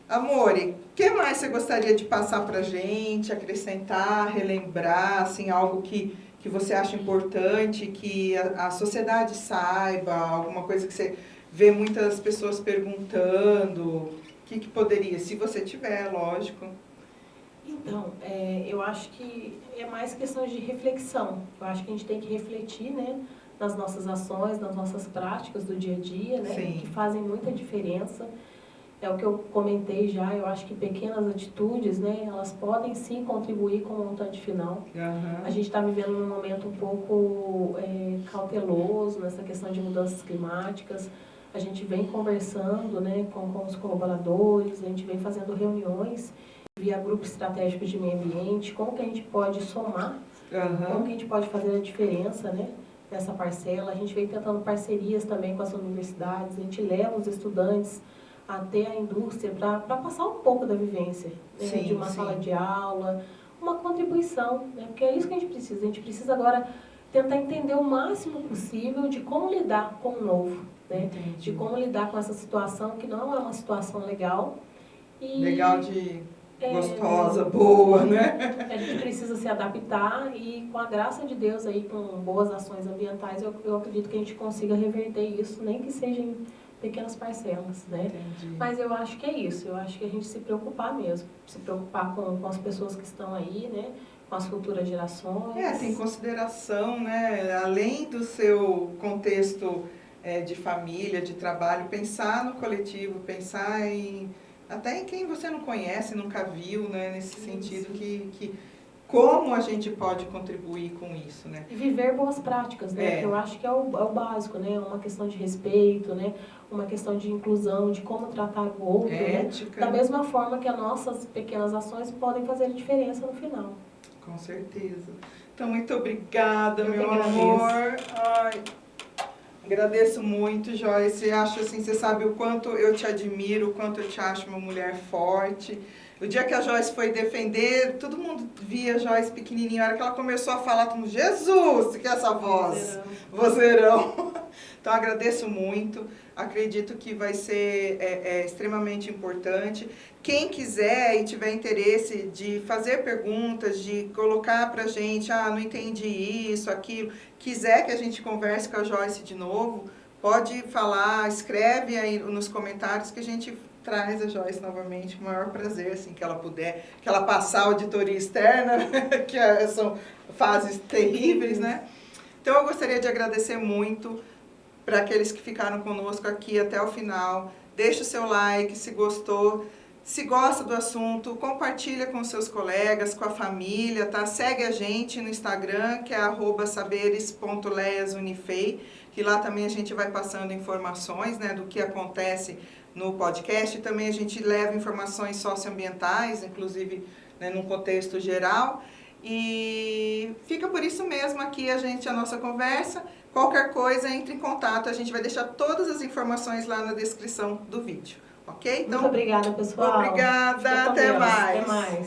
S1: Amore, o que mais você gostaria de passar pra gente, acrescentar, relembrar, assim, algo que você acha importante, que a sociedade saiba, alguma coisa que você vê muitas pessoas perguntando, o que poderia, se você tiver, lógico.
S2: Então, eu acho que é mais questão de reflexão. Eu acho que a gente tem que refletir, né, nas nossas ações, nas nossas práticas do dia a dia, né, que fazem muita diferença. É o que eu comentei já, eu acho que pequenas atitudes, né, elas podem sim contribuir com o montante final. A gente está vivendo um momento um pouco cauteloso nessa questão de mudanças climáticas. A gente vem conversando, né, com os colaboradores, a gente vem fazendo reuniões via grupo estratégico de meio ambiente, como que a gente pode somar, como que a gente pode fazer a diferença, né, nessa parcela. A gente vem tentando parcerias também com as universidades, a gente leva os estudantes até a indústria para passar um pouco da vivência, né, de uma sala de aula, uma contribuição, né? Porque é isso que a gente precisa agora tentar entender o máximo possível de como lidar com o novo, né? De como lidar com essa situação que não é uma situação legal. E
S1: legal de gostosa, boa, né?
S2: a gente precisa se adaptar e com a graça de Deus aí, com boas ações ambientais, eu acredito que a gente consiga reverter isso, nem que seja em pequenas parcelas, né?
S1: Entendi.
S2: Mas eu acho que é isso, eu acho que a gente se preocupar mesmo, se preocupar com as pessoas que estão aí, né? Com as futuras gerações.
S1: Tem consideração, né? Além do seu contexto de família, de trabalho, pensar no coletivo, pensar até em quem você não conhece, nunca viu, né? Nesse sentido que como a gente pode contribuir com isso, né?
S2: E viver boas práticas, né? Que eu acho que é o básico, né? Uma questão de respeito, né? Uma questão de inclusão, de como tratar o outro,
S1: Ética.
S2: né? Da mesma forma que as nossas pequenas ações podem fazer diferença no final.
S1: Com certeza. Então, muito obrigada, meu
S2: agradeço.
S1: amor. Ai, agradeço muito, Joyce. Acho assim, você sabe o quanto eu te admiro, o quanto eu te acho uma mulher forte. O dia que a Joyce foi defender, todo mundo via a Joyce pequenininha. A hora que ela começou a falar, todo mundo, Jesus, que é essa voz? Vozeirão. Então, agradeço muito. Acredito que vai ser extremamente importante. Quem quiser e tiver interesse de fazer perguntas, de colocar pra gente, não entendi isso, aquilo, quiser que a gente converse com a Joyce de novo, pode falar, escreve aí nos comentários que a gente traz a Joyce novamente com o maior prazer, assim, que ela puder, que ela passar a auditoria externa, que são fases terríveis, né? Então, eu gostaria de agradecer muito para aqueles que ficaram conosco aqui até o final. Deixa o seu like, se gostou. Se gosta do assunto, compartilha com seus colegas, com a família, tá? Segue a gente no Instagram, que é @saberes.leiasunifei, que lá também a gente vai passando informações, né, do que acontece no podcast. Também a gente leva informações socioambientais, inclusive, né, num contexto geral. E fica por isso mesmo aqui a nossa conversa. Qualquer coisa, entre em contato. A gente vai deixar todas as informações lá na descrição do vídeo. Ok? Então,
S2: muito obrigada, pessoal.
S1: Obrigada. Até mais.
S2: Até mais.